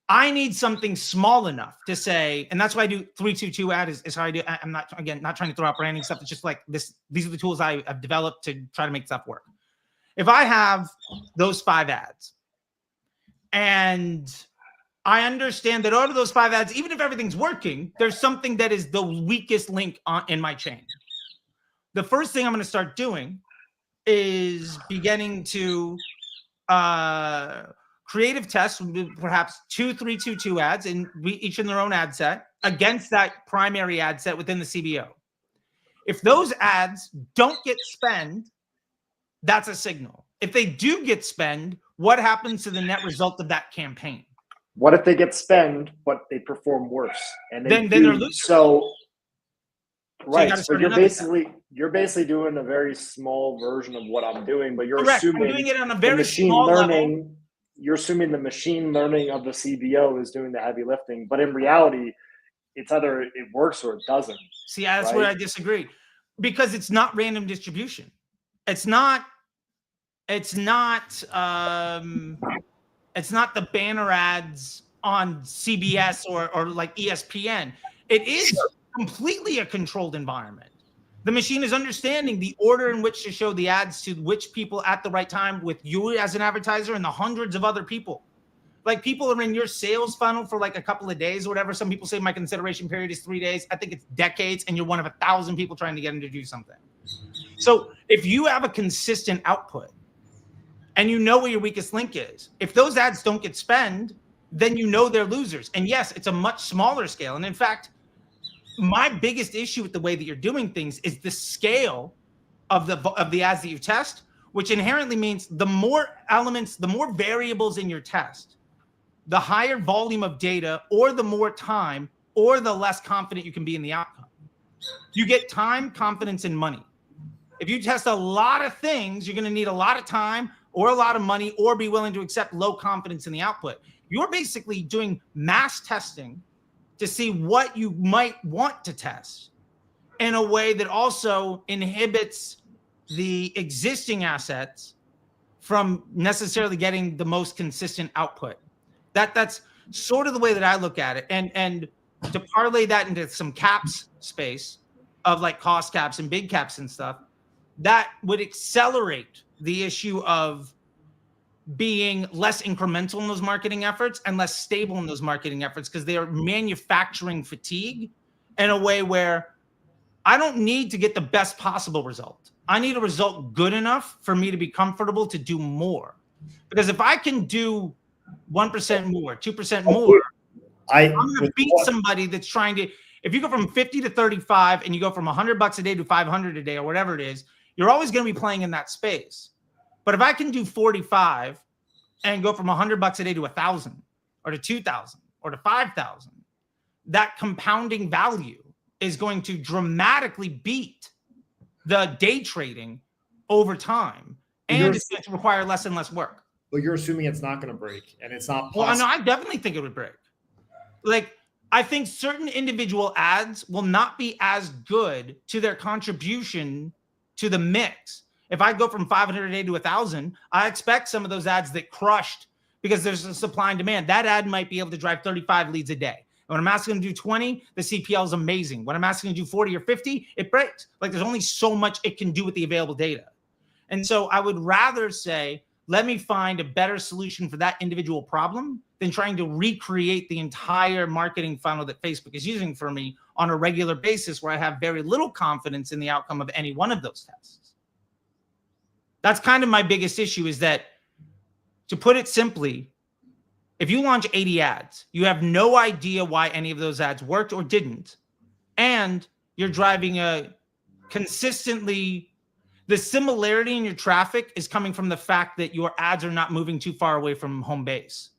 I need something small enough to say, and that's why I do 3-2-2 ad is how I do. I'm not trying to throw out branding stuff. It's just like this. These are the tools I've developed to try to make stuff work. If I have those 5 ads and I understand that out of those 5 ads, even if everything's working, there's something that is the weakest link in my chain. The first thing I'm going to start doing is beginning to creative test, perhaps 2 3-2-2 ads, and each in their own ad set against that primary ad set within the CBO. If those ads don't get spend, that's a signal. If they do get spend, what happens to the net result of that campaign? What if they get spend, but they perform worse? And then they're losers. So right. So you're basically doing a very small version of what I'm doing, but you're Correct. assuming I'm doing it on a very small level. You're assuming the machine learning of the CBO is doing the heavy lifting, but in reality, it's either it works or it doesn't. See, that's where I disagree, because it's not random distribution. It's not It's not the banner ads on CBS or like ESPN. It is completely a controlled environment. The machine is understanding the order in which to show the ads to which people at the right time with you as an advertiser and the hundreds of other people. Like people are in your sales funnel for like a couple of days or whatever. Some people say my consideration period is 3 days. I think it's decades, and you're one of 1,000 people trying to get them to do something. So if you have a consistent output and you know where your weakest link is, if those ads don't get spent, then you know they're losers. And yes, it's a much smaller scale. And in fact, my biggest issue with the way that you're doing things is the scale of the ads that you test, which inherently means the more elements, the more variables in your test, the higher volume of data, or the more time, or the less confident you can be in the outcome. You get time, confidence, and money. If you test a lot of things, you're going to need a lot of time or a lot of money, or be willing to accept low confidence in the output. You're basically doing mass testing to see what you might want to test in a way that also inhibits the existing assets from necessarily getting the most consistent output. That's sort of the way that I look at it. And to parlay that into some caps space of like cost caps and big caps and stuff, that would accelerate the issue of being less incremental in those marketing efforts and less stable in those marketing efforts, because they are manufacturing fatigue in a way where I don't need to get the best possible result. I need a result good enough for me to be comfortable to do more. Because if I can do 1% more, 2% more, I'm going to beat somebody that's trying to. If you go from 50 to 35 and you go from $100 a day to 500 a day or whatever it is, you're always going to be playing in that space. But if I can do 45 and go from $100 a day to 1,000 or to 2,000 or to 5,000, that compounding value is going to dramatically beat the day trading over time, and it's going to require less and less work. But you're assuming it's not going to break, and it's not possible. Well, no, I definitely think it would break. Like, I think certain individual ads will not be as good to their contribution to the mix. If I go from 500 a day to 1,000, I expect some of those ads that crushed because there's a supply and demand. That ad might be able to drive 35 leads a day. And when I'm asking them to do 20, the CPL is amazing. When I'm asking them to do 40 or 50, it breaks. Like, there's only so much it can do with the available data. And so I would rather say, let me find a better solution for that individual problem than trying to recreate the entire marketing funnel that Facebook is using for me on a regular basis, where I have very little confidence in the outcome of any one of those tests. That's kind of my biggest issue, is that, to put it simply, if you launch 80 ads, you have no idea why any of those ads worked or didn't, and you're driving a consistently, the similarity in your traffic is coming from the fact that your ads are not moving too far away from home base,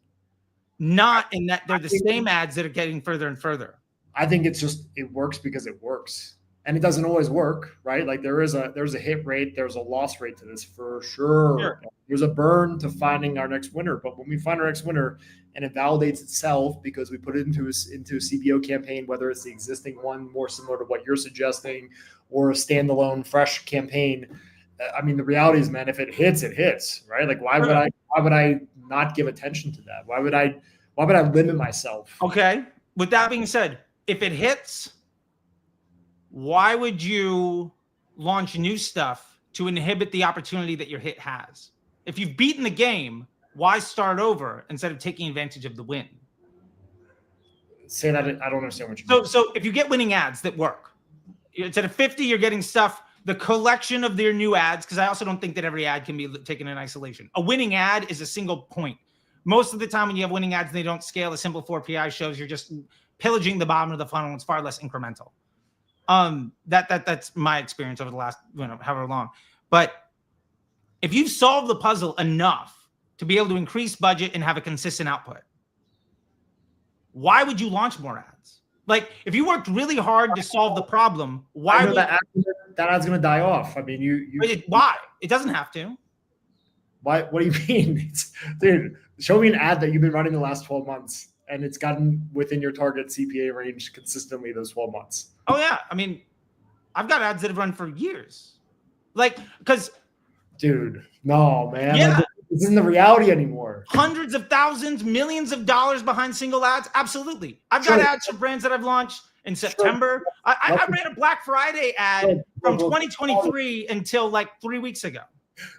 not in that they're the same ads that are getting further and further. I think it's just, it works because it works. And it doesn't always work, right? Like there's a hit rate, there's a loss rate to this for sure. There's a burn to finding our next winner. But when we find our next winner and it validates itself because we put it into a CPO campaign, whether it's the existing one more similar to what you're suggesting or a standalone fresh campaign, I mean, the reality is, man, if it hits, it hits, right? Like why would I not give attention to that? Why would I limit myself? Okay. With that being said, if it hits, why would you launch new stuff to inhibit the opportunity that your hit has? If you've beaten the game, why start over instead of taking advantage of the win? Say that, I don't understand what you mean. So if you get winning ads that work, instead of 50, you're getting stuff, the collection of their new ads, because I also don't think that every ad can be taken in isolation. A winning ad is a single point. Most of the time when you have winning ads and they don't scale, a simple 4PI shows you're just pillaging the bottom of the funnel. It's far less incremental. That's my experience over the last, however long. But if you've solved the puzzle enough to be able to increase budget and have a consistent output, why would you launch more ads? Like, if you worked really hard to solve the problem, why would that ad's going to die off? I mean, why? It doesn't have to. Why? What do you mean? Dude, show me an ad that you've been running the last 12 months and it's gotten within your target CPA range consistently those 12 months. Oh, yeah. I mean, I've got ads that have run for years. Like, because... Dude, no, man. Yeah. This isn't the reality anymore. Hundreds of thousands, millions of dollars behind single ads? Absolutely. I've Sure. got ads for brands that I've launched in September. I ran a Black Friday ad from 2023 until like 3 weeks ago.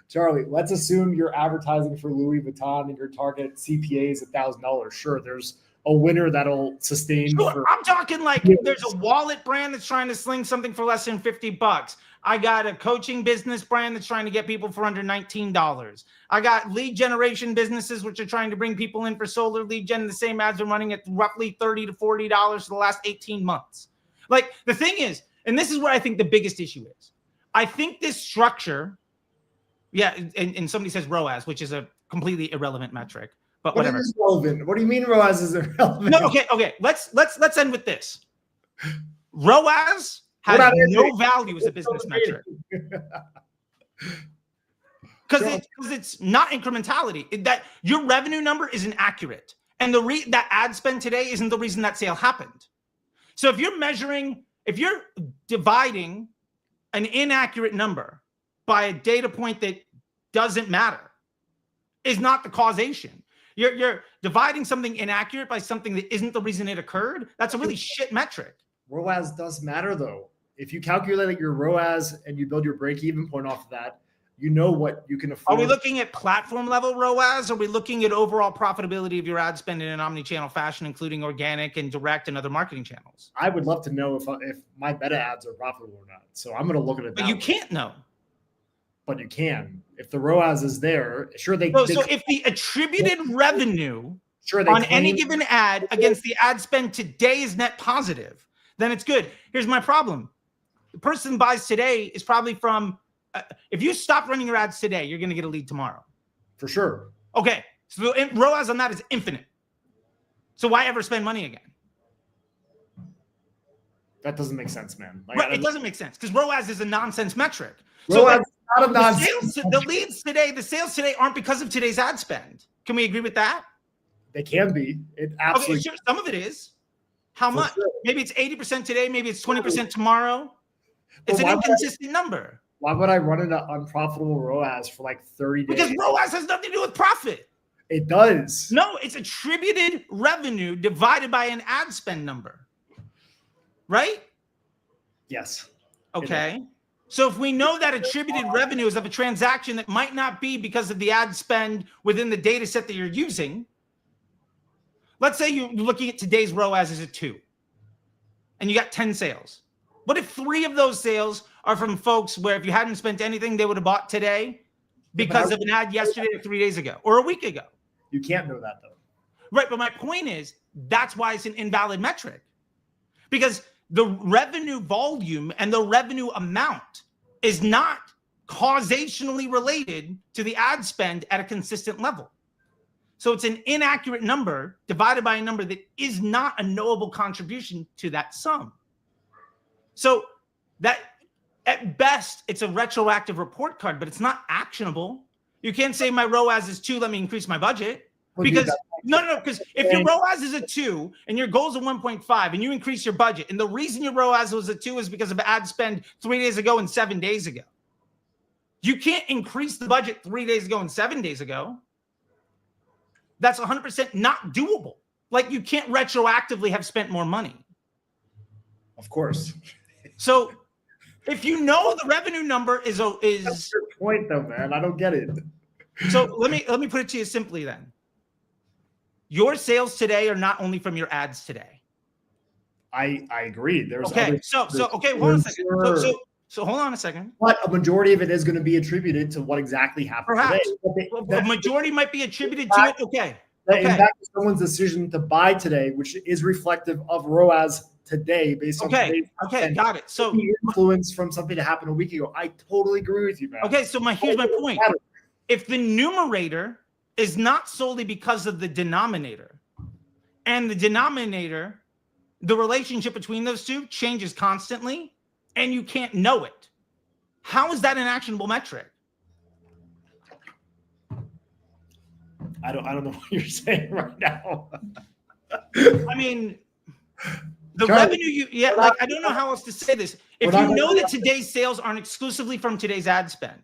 Charlie, let's assume you're advertising for Louis Vuitton and your target CPA is $1,000. Sure, there's a winner that'll sustain. Sure, I'm talking like there's a wallet brand that's trying to sling something for less than $50. I got a coaching business brand that's trying to get people for under $19. I got lead generation businesses which are trying to bring people in for solar lead gen. The same ads are running at roughly $30 to $40 for the last 18 months. Like the thing is, and this is what I think the biggest issue is. I think this structure, and somebody says ROAS, which is a completely irrelevant metric, but whatever. What is relevant? What do you mean ROAS is irrelevant? No, okay. Let's end with this. ROAS has no value as a business metric because it's not incrementality. That your revenue number isn't accurate, and that ad spend today isn't the reason that sale happened. So if you're dividing an inaccurate number by a data point that doesn't matter, is not the causation. You're dividing something inaccurate by something that isn't the reason it occurred. That's a really shit metric. ROAS does matter though. If you calculate your ROAS and you build your break-even point off of that, you know what you can afford. Are we looking at platform level ROAS? Or are we looking at overall profitability of your ad spend in an omni-channel fashion, including organic and direct and other marketing channels? I would love to know if my beta ads are profitable or not. So I'm going to look at it. But you can't know. But you can. If the ROAS is there, sure they. So if the attributed revenue on any given ad against the ad spend today is net positive, then it's good. Here's my problem. The person buys today is probably from, if you stop running your ads today, you're going to get a lead tomorrow. For sure. Okay. So the ROAS on that is infinite. So why ever spend money again? That doesn't make sense, man. Like, right, it doesn't make sense because ROAS is a nonsense metric. ROAS is not a nonsense. The sales today aren't because of today's ad spend. Can we agree with that? They can be. It absolutely. Okay, sure, some of it is. How much? Sure. Maybe it's 80% today. Maybe it's 20% tomorrow. It's an inconsistent number. Why would I run an unprofitable ROAS for like 30 days? Because ROAS has nothing to do with profit. It does. No, it's attributed revenue divided by an ad spend number. Right? Yes. Okay. So if we know that attributed revenue is of a transaction that might not be because of the ad spend within the data set that you're using, let's say you're looking at today's ROAS as a 2 and you got 10 sales. What if 3 of those sales are from folks where if you hadn't spent anything, they would have bought today because of an ad yesterday or 3 days ago or a week ago? You can't know that though. Right. But my point is that's why it's an invalid metric, because the revenue volume and the revenue amount is not causationally related to the ad spend at a consistent level. So it's an inaccurate number divided by a number that is not a knowable contribution to that sum. So that at best, it's a retroactive report card, but it's not actionable. You can't say my ROAS is 2, let me increase my budget. Because no, because if your ROAS is a 2 and your goal is a 1.5 and you increase your budget, and the reason your ROAS was a 2 is because of ad spend 3 days ago and 7 days ago. You can't increase the budget 3 days ago and 7 days ago. That's 100% not doable. Like you can't retroactively have spent more money. Of course. So if you know the revenue number is That's your point though, man. I don't get it. So let me put it to you simply then. Your sales today are not only from your ads today. I agree. There's okay. So okay, hold on a second. Sure. So hold on a second. But a majority of it is going to be attributed to what exactly happened Perhaps. today. A majority might be attributed to it. Okay. That impacts someone's decision to buy today, which is reflective of ROAS today based on today's got it. So influence from something that happened a week ago. I totally agree with you, man. Okay, so here's my point. If the numerator is not solely because of the denominator, and the denominator, the relationship between those two changes constantly, and you can't know it, how is that an actionable metric? I don't know what you're saying right now. I mean, the revenue I don't know how else to say this. If you know that today's sales aren't exclusively from today's ad spend,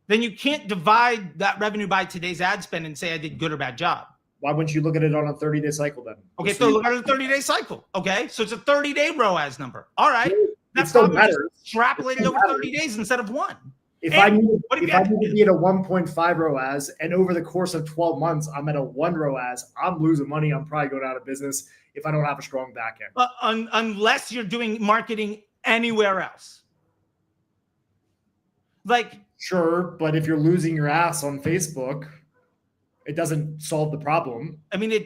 then you can't divide that revenue by today's ad spend and say I did good or bad job. Why wouldn't you look at it on a 30-day cycle then? Okay, so look at a 30-day cycle. Okay, so it's a 30-day ROAS number. All right, that's still probably matters. extrapolated over 30 days instead of one. If I need to be at a 1.5 ROAS and over the course of 12 months I'm at a 1 ROAS, I'm losing money. I'm probably going out of business if I don't have a strong back end. Unless you're doing marketing anywhere else. Like, sure, but if you're losing your ass on Facebook, it doesn't solve the problem. I mean,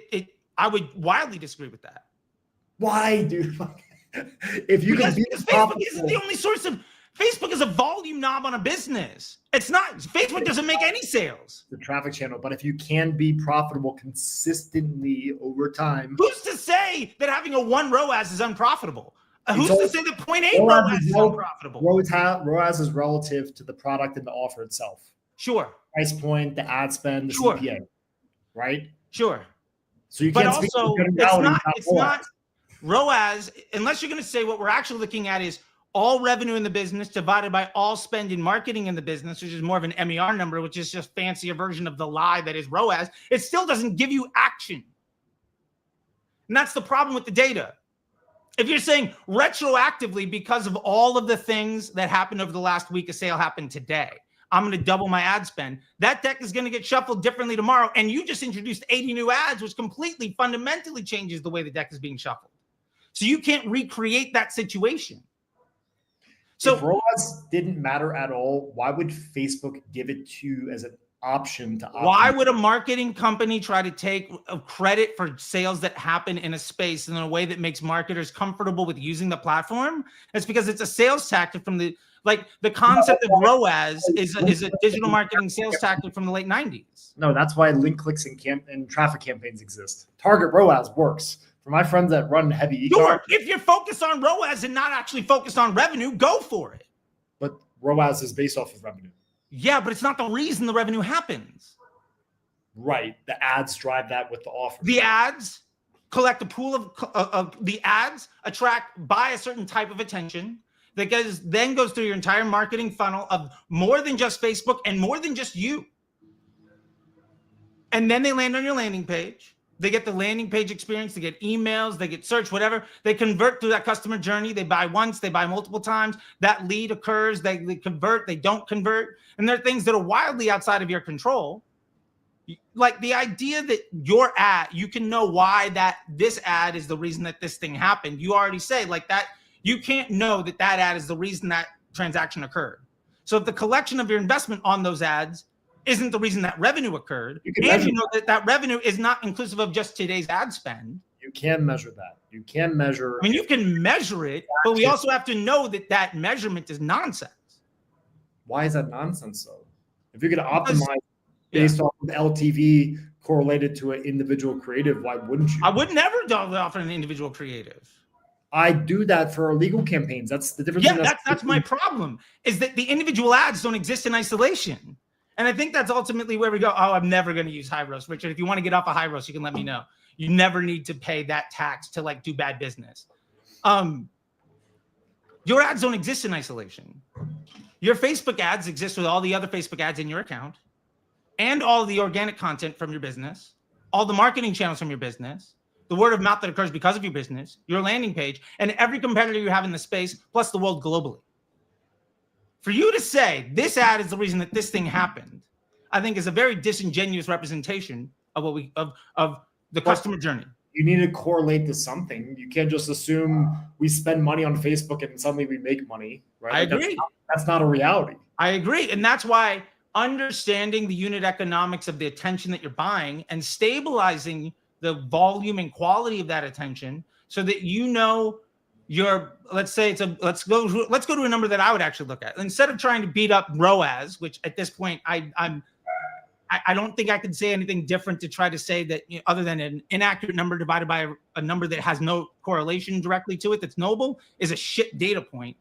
I would wildly disagree with that. Why, dude? If you because can be Facebook isn't the only source of. Facebook is a volume knob on a business. It's not. Facebook doesn't make any sales. The traffic channel, but if you can be profitable consistently over time, who's to say that having a 1 ROAS is unprofitable? Who's to say that 0.8 ROAS is unprofitable? ROAS is relative to the product and the offer itself. Sure. Price point, the ad spend, the CPA, right? Sure. So you can't. But also, it's not ROAS unless you're going to say what we're actually looking at is all revenue in the business divided by all spend in marketing in the business, which is more of an MER number, which is just fancier version of the lie that is ROAS. It still doesn't give you action. And that's the problem with the data. If you're saying retroactively, because of all of the things that happened over the last week, a sale happened today, I'm going to double my ad spend. That deck is going to get shuffled differently tomorrow. And you just introduced 80 new ads, which completely fundamentally changes the way the deck is being shuffled. So you can't recreate that situation. So if ROAS didn't matter at all, why would Facebook give it to you as an option to optimize? Why would a marketing company try to take credit for sales that happen in a space in a way that makes marketers comfortable with using the platform? It's because it's a sales tactic from the concept of ROAS is a digital marketing sales tactic from the late 90s. No, that's why link clicks and traffic campaigns exist. Target ROAS works. For my friends that run heavy e-commerce. Sure, if you're focused on ROAS and not actually focused on revenue, go for it. But ROAS is based off of revenue. Yeah, but it's not the reason the revenue happens. Right. The ads drive that with the offer. The ads collect a pool of the ads buy a certain type of attention that then goes through your entire marketing funnel of more than just Facebook and more than just you. And then they land on your landing page. They get the landing page experience, they get emails, they get search, whatever. They convert through that customer journey. They buy once, they buy multiple times. That lead occurs, they convert, they don't convert. And there are things that are wildly outside of your control. Like the idea that your ad, you can know why this ad is the reason that this thing happened. You already say like that, you can't know that ad is the reason that transaction occurred. So if the collection of your investment on those ads isn't the reason that revenue occurred, and you know that revenue is not inclusive of just today's ad spend. You can measure that. You can measure. I mean, you can measure it, but we also have to know that measurement is nonsense. Why is that nonsense, though? If you're going to optimize based off of LTV correlated to an individual creative, why wouldn't you? I would never offer an individual creative. I do that for legal campaigns. That's the difference. Yeah, that's my problem, is that the individual ads don't exist in isolation. And I think that's ultimately where we go, oh, I'm never going to use high roast. Richard, if you want to get off a high roast, you can let me know. You never need to pay that tax to like do bad business. Your ads don't exist in isolation. Your Facebook ads exist with all the other Facebook ads in your account and all the organic content from your business, all the marketing channels from your business, the word of mouth that occurs because of your business, your landing page, and every competitor you have in the space, plus the world globally. For you to say this ad is the reason that this thing happened, I think is a very disingenuous representation of of the customer journey. You need to correlate to something. You can't just assume we spend money on Facebook and suddenly we make money, right? I agree. That's not a reality. I agree. And that's why understanding the unit economics of the attention that you're buying and stabilizing the volume and quality of that attention so that you know let's go to a number that I would actually look at. Instead of trying to beat up ROAS, which at this point I don't think I could say anything different to try to say that, other than an inaccurate number divided by a number that has no correlation directly to it that's knowable is a shit data point.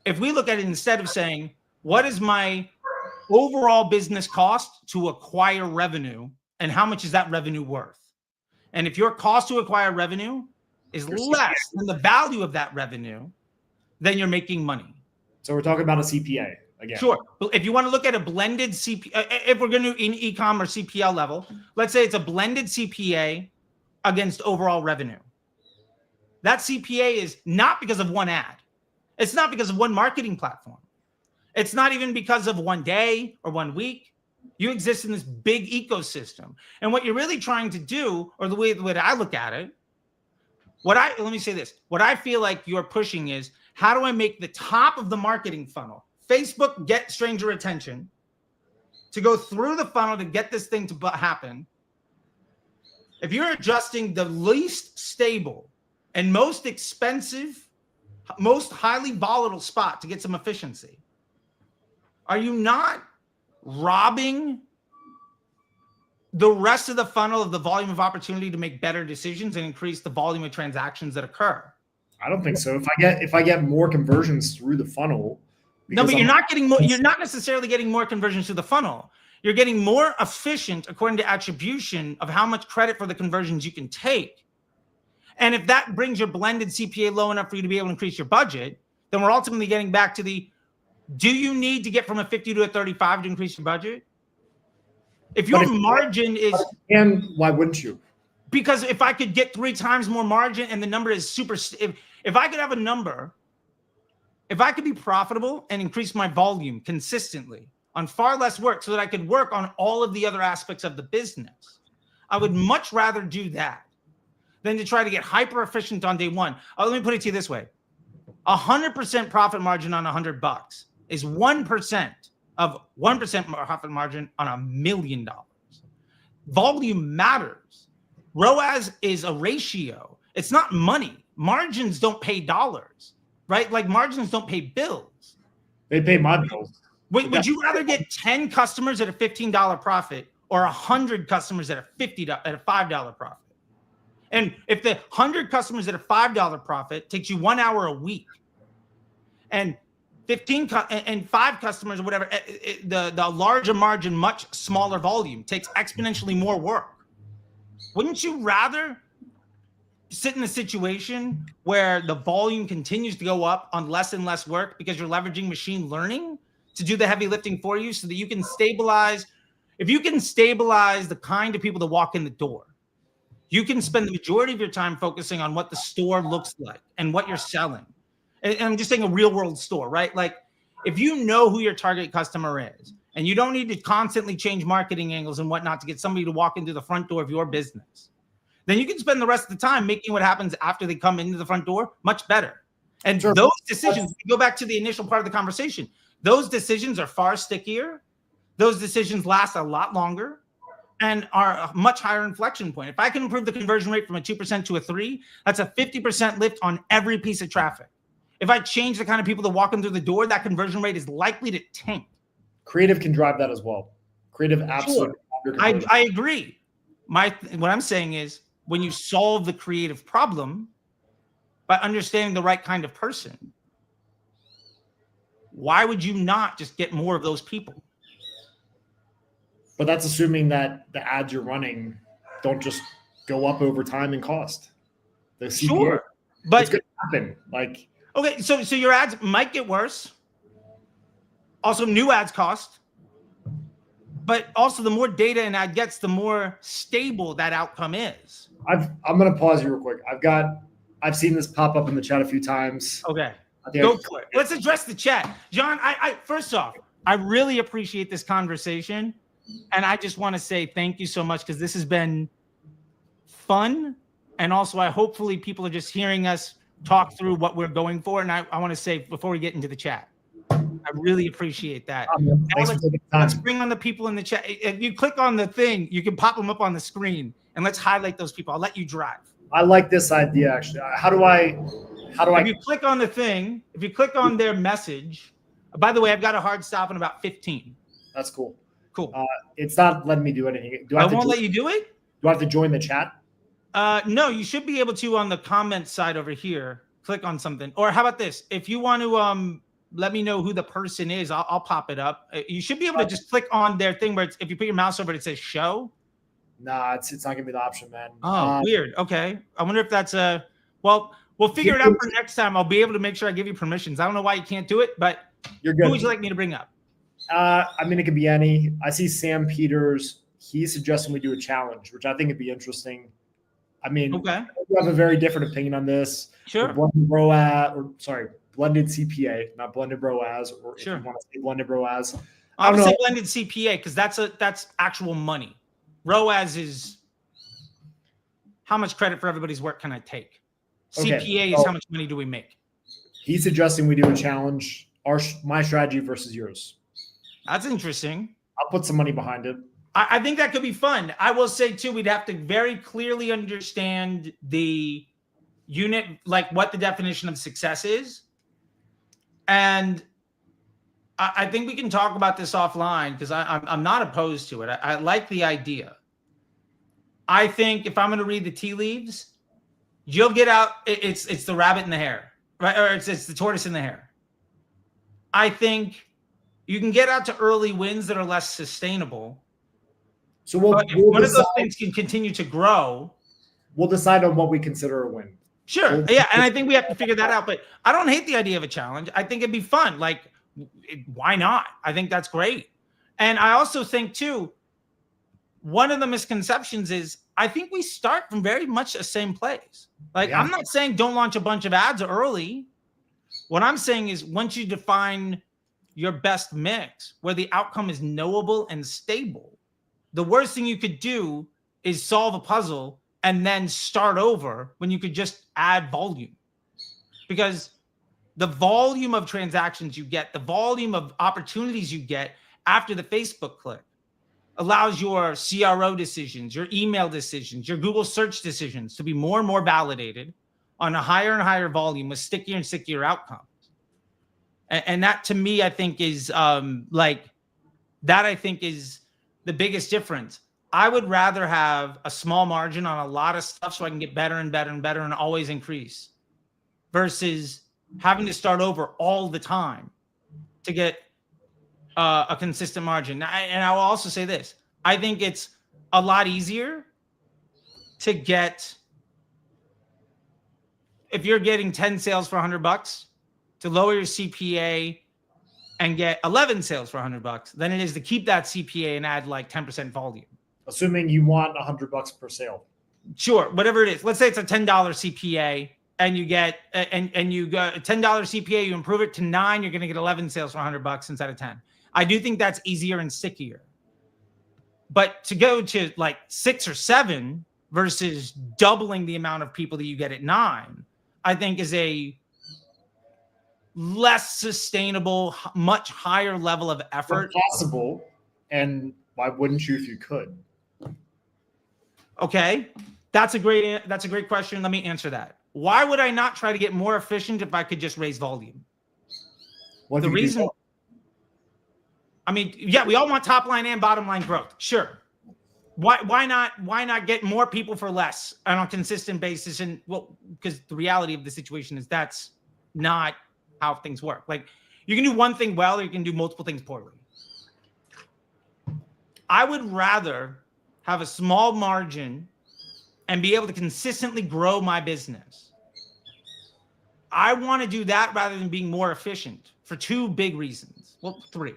If we look at it instead of saying, what is my overall business cost to acquire revenue and how much is that revenue worth? And if your cost to acquire revenue is less than the value of that revenue, then you're making money. So we're talking about a CPA. again. Sure. But if you want to look at a blended CPA, if we're going to in e-commerce CPL level, let's say it's a blended CPA against overall revenue. That CPA is not because of one ad. It's not because of one marketing platform. It's not even because of one day or 1 week. You exist in this big ecosystem. And what you're really trying to do, or the way that I look at it, let me say this. What I feel like you're pushing is, how do I make the top of the marketing funnel, Facebook, get stranger attention, to go through the funnel to get this thing to happen? If you're adjusting the least stable and most expensive, most highly volatile spot to get some efficiency, are you not robbing the rest of the funnel of the volume of opportunity to make better decisions and increase the volume of transactions that occur? I don't think so. If I get more conversions through the funnel. No, but you're not getting more. You're not necessarily getting more conversions through the funnel. You're getting more efficient according to attribution of how much credit for the conversions you can take. And if that brings your blended CPA low enough for you to be able to increase your budget, then we're ultimately getting back to do you need to get from a 50 to a 35 to increase your budget? If your margin is... And why wouldn't you? Because if I could get 3 times more margin and the number is super... If I could have a number, if I could be profitable and increase my volume consistently on far less work so that I could work on all of the other aspects of the business, I would much rather do that than to try to get hyper efficient on day one. Let me put it to you this way. 100% profit margin on $100 is 1% of 1% profit margin on $1 million. Volume matters. ROAS is a ratio. It's not money. Margins don't pay dollars, right? Like margins don't pay bills. They pay my bills. Would you rather get 10 customers at a $15 profit or 100 customers at a $5 profit? And if the 100 customers at a $5 profit takes you 1 hour a week, and 5 customers or whatever, the larger margin, much smaller volume takes exponentially more work, wouldn't you rather sit in a situation where the volume continues to go up on less and less work because you're leveraging machine learning to do the heavy lifting for you so that you can stabilize? If you can stabilize the kind of people that walk in the door, you can spend the majority of your time focusing on what the store looks like and what you're selling. And I'm just saying a real world store, right? Like if you know who your target customer is and you don't need to constantly change marketing angles and whatnot to get somebody to walk into the front door of your business, then you can spend the rest of the time making what happens after they come into the front door much better. And Sure. Those decisions, go back to the initial part of the conversation, those decisions are far stickier. Those decisions last a lot longer and are a much higher inflection point. If I can improve the conversion rate from a 2% to a 3%, that's a 50% lift on every piece of traffic. If I change the kind of people that walk in through the door, that conversion rate is likely to tank. Creative can drive that as well. Creative absolutely. Sure. I agree. What I'm saying is when you solve the creative problem by understanding the right kind of person, why would you not just get more of those people? But that's assuming that the ads you're running don't just go up over time in cost. The CPA, sure, but it's going to happen. Like, okay, so your ads might get worse. Also, new ads cost. But also, the more data an ad gets, the more stable that outcome is. I'm going to pause you real quick. I've seen this pop up in the chat a few times. Okay, go for it. Let's address the chat, John. I first off, I really appreciate this conversation. And I just want to say thank you so much because this has been fun. And also, hopefully people are just hearing us talk through what we're going for. And I want to say before we get into the chat, I really appreciate that. Let's bring on the people in the chat. If you click on the thing, you can pop them up on the screen and let's highlight those people. I'll let you drive. I like this idea, actually. How do I? If you click on the thing, if you click on their message, by the way, I've got a hard stop in about 15. That's cool. Cool. It's not letting me do anything. I won't let you do it? Do I have to join the chat? No, you should be able to on the comment side over here. Click on something. Or how about this? If you want to let me know who the person is, I'll pop it up. You should be able to just click on their thing where if you put your mouse over it, it says show. Nah, it's not gonna be the option, man. Oh, weird. Okay. I wonder if that's well, we'll figure it out for next time. I'll be able to make sure I give you permissions. I don't know why you can't do it, but you're good. Who would you like me to bring up? I mean, it could be any. I see Sam Peters. He's suggesting we do a challenge, which I think would be interesting. I mean, Okay. you have a very different opinion on this. Sure. The blended ROAS, blended CPA, not blended ROAS, or Sure. if you want to say blended ROAS. I would say blended CPA because that's actual money. ROAS is how much credit for everybody's work can I take? CPA is how much money do we make? He's suggesting we do a challenge, my strategy versus yours. That's interesting. I'll put some money behind it. I think that could be fun. I will say too, we'd have to very clearly understand the unit, like what the definition of success is. And I think we can talk about this offline because I'm not opposed to it. I like the idea. I think if I'm going to read the tea leaves, you'll get out. It's the rabbit in the hare, right? Or it's the tortoise in the hare. I think you can get out to early wins that are less sustainable. So one of those things can continue to grow. We'll decide on what we consider a win. Sure. Yeah. And I think we have to figure that out. But I don't hate the idea of a challenge. I think it'd be fun. Like, why not? I think that's great. And I also think, too, one of the misconceptions is I think we start from very much the same place. Like, I'm not saying don't launch a bunch of ads early. What I'm saying is once you define your best mix where the outcome is knowable and stable, the worst thing you could do is solve a puzzle and then start over when you could just add volume. Because the volume of transactions you get, the volume of opportunities you get after the Facebook click allows your CRO decisions, your email decisions, your Google search decisions to be more and more validated on a higher and higher volume with stickier and stickier outcomes. And that to me, I think is is the biggest difference. I would rather have a small margin on a lot of stuff so I can get better and better and better and always increase versus having to start over all the time to get a consistent margin. And I will also say this. I think it's a lot easier to get, if you're getting 10 sales for $100, to lower your CPA and get 11 sales for $100 than it is to keep that CPA and add like 10% volume. Assuming you want $100 per sale. Sure, whatever it is. Let's say it's a $10 CPA and you get and you got a $10 CPA, you improve it to 9, you're going to get 11 sales for $100 instead of 10. I do think that's easier and stickier. But to go to like 6 or 7 versus doubling the amount of people that you get at 9, I think is a less sustainable, much higher level of effort. Possible. And why wouldn't you if you could? Okay. That's a great question. Let me answer that. Why would I not try to get more efficient if I could just raise volume? The reason, I mean, yeah, we all want top line and bottom line growth. Sure. Why not get more people for less on a consistent basis? And well, because the reality of the situation is that's not how things work. Like you can do one thing well, or you can do multiple things poorly. I would rather have a small margin and be able to consistently grow my business. I want to do that rather than being more efficient for 2 big reasons. Well, 3,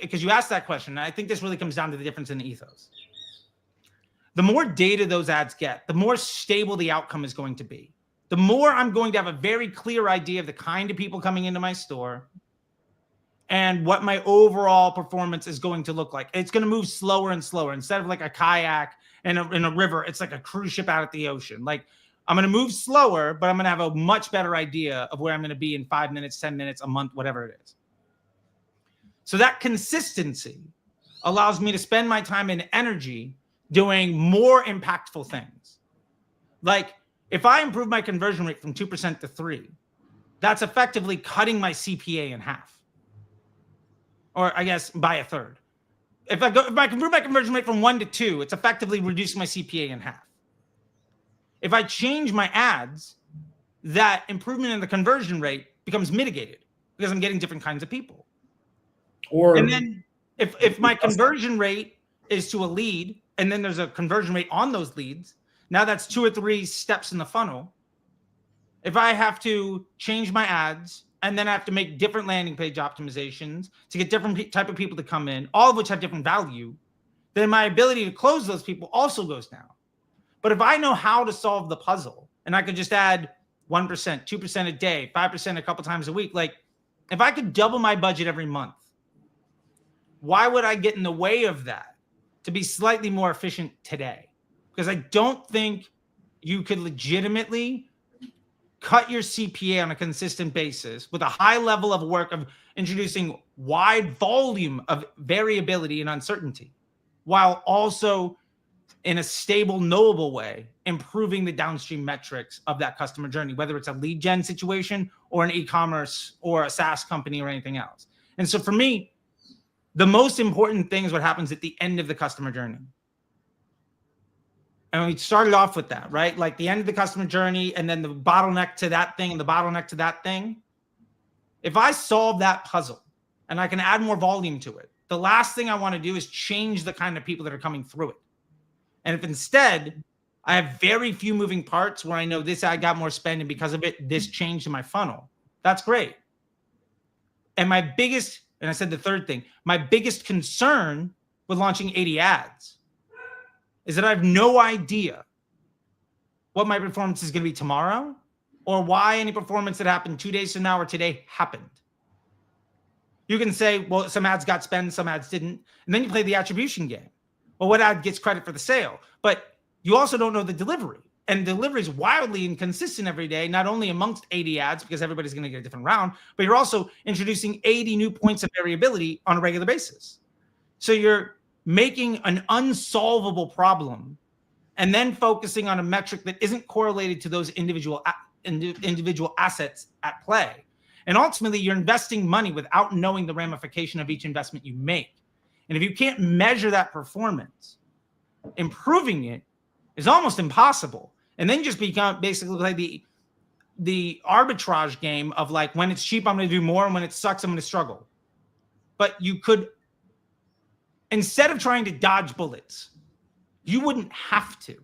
because you asked that question. And I think this really comes down to the difference in the ethos. The more data those ads get, the more stable the outcome is going to be. The more I'm going to have a very clear idea of the kind of people coming into my store and what my overall performance is going to look like. It's going to move slower and slower. Instead of like a kayak in a river, it's like a cruise ship out at the ocean. Like I'm going to move slower, but I'm going to have a much better idea of where I'm going to be in 5 minutes, 10 minutes, a month, whatever it is. So that consistency allows me to spend my time and energy doing more impactful things. Like if I improve my conversion rate from 2% to 3%, that's effectively cutting my CPA in half. Or I guess by a third. If I improve my conversion rate from 1 to 2, it's effectively reducing my CPA in half. If I change my ads, that improvement in the conversion rate becomes mitigated because I'm getting different kinds of people. And then if my conversion rate is to a lead, and then there's a conversion rate on those leads, now that's 2 or 3 steps in the funnel. If I have to change my ads and then I have to make different landing page optimizations to get different type of people to come in, all of which have different value, then my ability to close those people also goes down. But if I know how to solve the puzzle and I could just add 1%, 2% a day, 5% a couple times a week, like if I could double my budget every month, why would I get in the way of that to be slightly more efficient today? Because I don't think you could legitimately cut your CPA on a consistent basis with a high level of work of introducing wide volume of variability and uncertainty, while also in a stable, knowable way, improving the downstream metrics of that customer journey, whether it's a lead gen situation or an e-commerce or a SaaS company or anything else. And so for me, the most important thing is what happens at the end of the customer journey. And we started off with that, right? Like the end of the customer journey and then the bottleneck to that thing and the bottleneck to that thing. If I solve that puzzle and I can add more volume to it, the last thing I want to do is change the kind of people that are coming through it. And if instead I have very few moving parts where I know this, I got more spend, and because of it, this changed in my funnel, that's great. And my biggest, and I said the third thing, my biggest concern with launching 80 ads is that I have no idea what my performance is going to be tomorrow or why any performance that happened 2 days from now or today happened. You can say, well, some ads got spent, some ads didn't. And then you play the attribution game. Well, what ad gets credit for the sale? But you also don't know the delivery. And delivery is wildly inconsistent every day, not only amongst 80 ads, because everybody's going to get a different round, but you're also introducing 80 new points of variability on a regular basis. So you're making an unsolvable problem and then focusing on a metric that isn't correlated to those individual assets at play. And ultimately, you're investing money without knowing the ramification of each investment you make. And if you can't measure that performance, improving it is almost impossible. And then you just become basically like the arbitrage game of like, when it's cheap, I'm going to do more, and when it sucks, I'm going to struggle. But you could, instead of trying to dodge bullets, you wouldn't have to.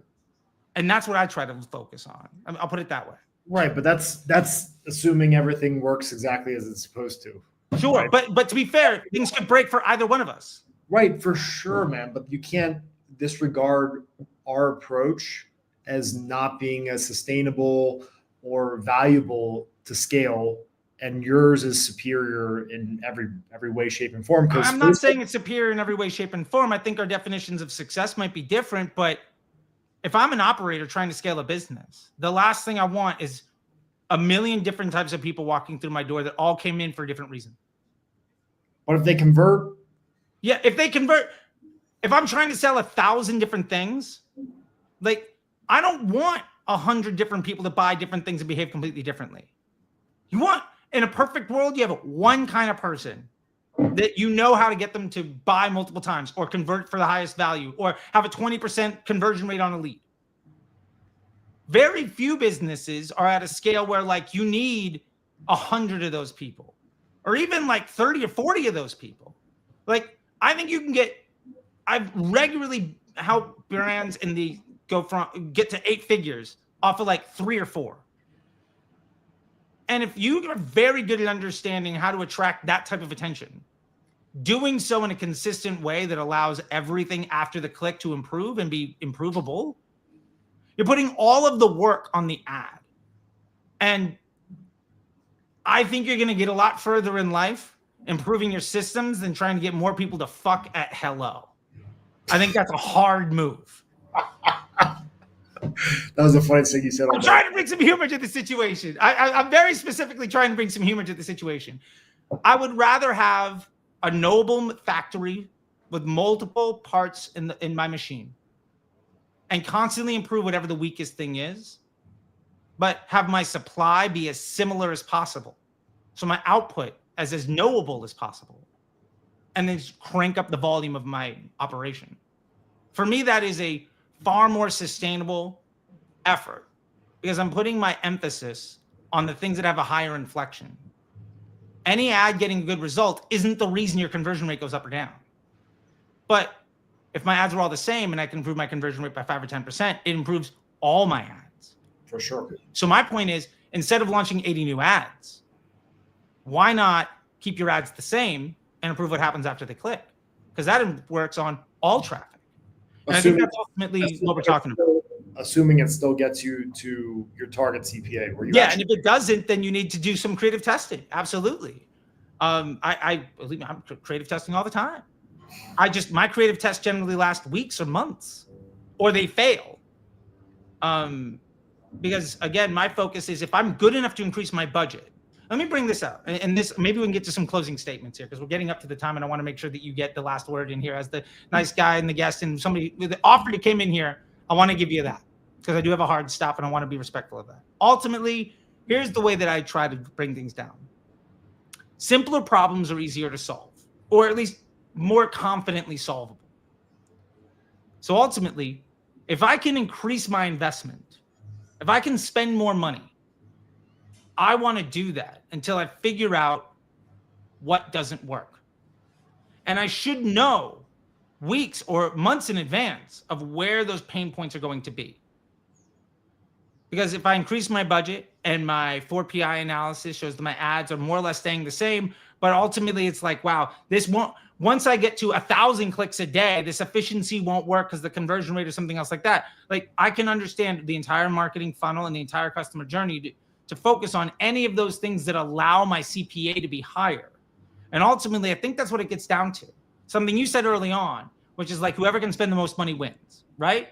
And that's what I try to focus on. I'll put it that way. Right, but that's assuming everything works exactly as it's supposed to. Sure, right? but to be fair, things could break for either one of us. Right, for sure, man. But you can't disregard our approach as not being as sustainable or valuable to scale, and yours is superior in every way, shape, and form. I'm not saying it's superior in every way, shape, and form. I think our definitions of success might be different, but if I'm an operator trying to scale a business, the last thing I want is a million different types of people walking through my door that all came in for a different reason. But if they convert? Yeah, if they convert, if I'm trying to sell 1,000 different things, like I don't want 100 different people to buy different things and behave completely differently. You want, in a perfect world, you have one kind of person that you know how to get them to buy multiple times or convert for the highest value or have a 20% conversion rate on a lead. Very few businesses are at a scale where like you need 100 of those people or even like 30 or 40 of those people. Like I think you can I've regularly helped brands in the get to 8 figures off of like 3 or 4. And if you are very good at understanding how to attract that type of attention, doing so in a consistent way that allows everything after the click to improve and be improvable, you're putting all of the work on the ad. And I think you're going to get a lot further in life improving your systems than trying to get more people to fuck at hello. I think that's a hard move. That was the funniest thing you said. I'm trying to bring some humor to the situation. I'm very specifically trying to bring some humor to the situation. I would rather have a noble factory with multiple parts in my machine and constantly improve whatever the weakest thing is, but have my supply be as similar as possible. So my output as knowable as possible. And then just crank up the volume of my operation. For me, that is a far more sustainable effort because I'm putting my emphasis on the things that have a higher inflection. Any ad getting a good result isn't the reason your conversion rate goes up or down. But if my ads are all the same and I can improve my conversion rate by 5 or 10%, it improves all my ads. For sure. So my point is, instead of launching 80 new ads, why not keep your ads the same and improve what happens after they click? Because that works on all traffic. And I think that's ultimately what we're talking about. Assuming it still gets you to your target CPA. Where you and if it doesn't, then you need to do some creative testing. Absolutely. I believe me, I'm creative testing all the time. My creative tests generally last weeks or months, or they fail. Because again, my focus is if I'm good enough to increase my budget. Let me bring this up, and this maybe we can get to some closing statements here because we're getting up to the time, and I want to make sure that you get the last word in here as the nice guy and the guest and somebody with the offer that came in here. I want to give you that because I do have a hard stop, and I want to be respectful of that. Ultimately, here's the way that I try to bring things down. Simpler problems are easier to solve, or at least more confidently solvable. So ultimately, if I can increase my investment, if I can spend more money, I want to do that until I figure out what doesn't work. And I should know weeks or months in advance of where those pain points are going to be. Because if I increase my budget and my 4PI analysis shows that my ads are more or less staying the same, but ultimately it's like, wow, this won't, once I get to 1,000 clicks a day, this efficiency won't work because the conversion rate or something else like that. Like I can understand the entire marketing funnel and the entire customer journey to focus on any of those things that allow my CPA to be higher. And ultimately, I think that's what it gets down to. Something you said early on, which is like whoever can spend the most money wins, right?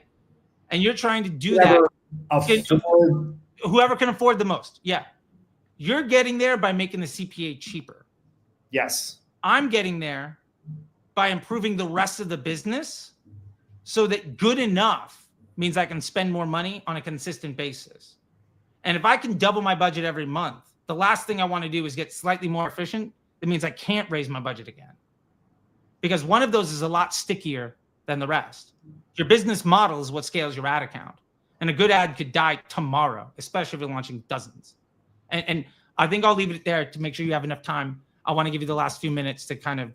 And you're trying to do that. Whoever can afford the most. Yeah. You're getting there by making the CPA cheaper. Yes. I'm getting there by improving the rest of the business so that good enough means I can spend more money on a consistent basis. And if I can double my budget every month, the last thing I want to do is get slightly more efficient. It means I can't raise my budget again. Because one of those is a lot stickier than the rest. Your business model is what scales your ad account. And a good ad could die tomorrow, especially if you're launching dozens. And I think I'll leave it there to make sure you have enough time. I want to give you the last few minutes to kind of.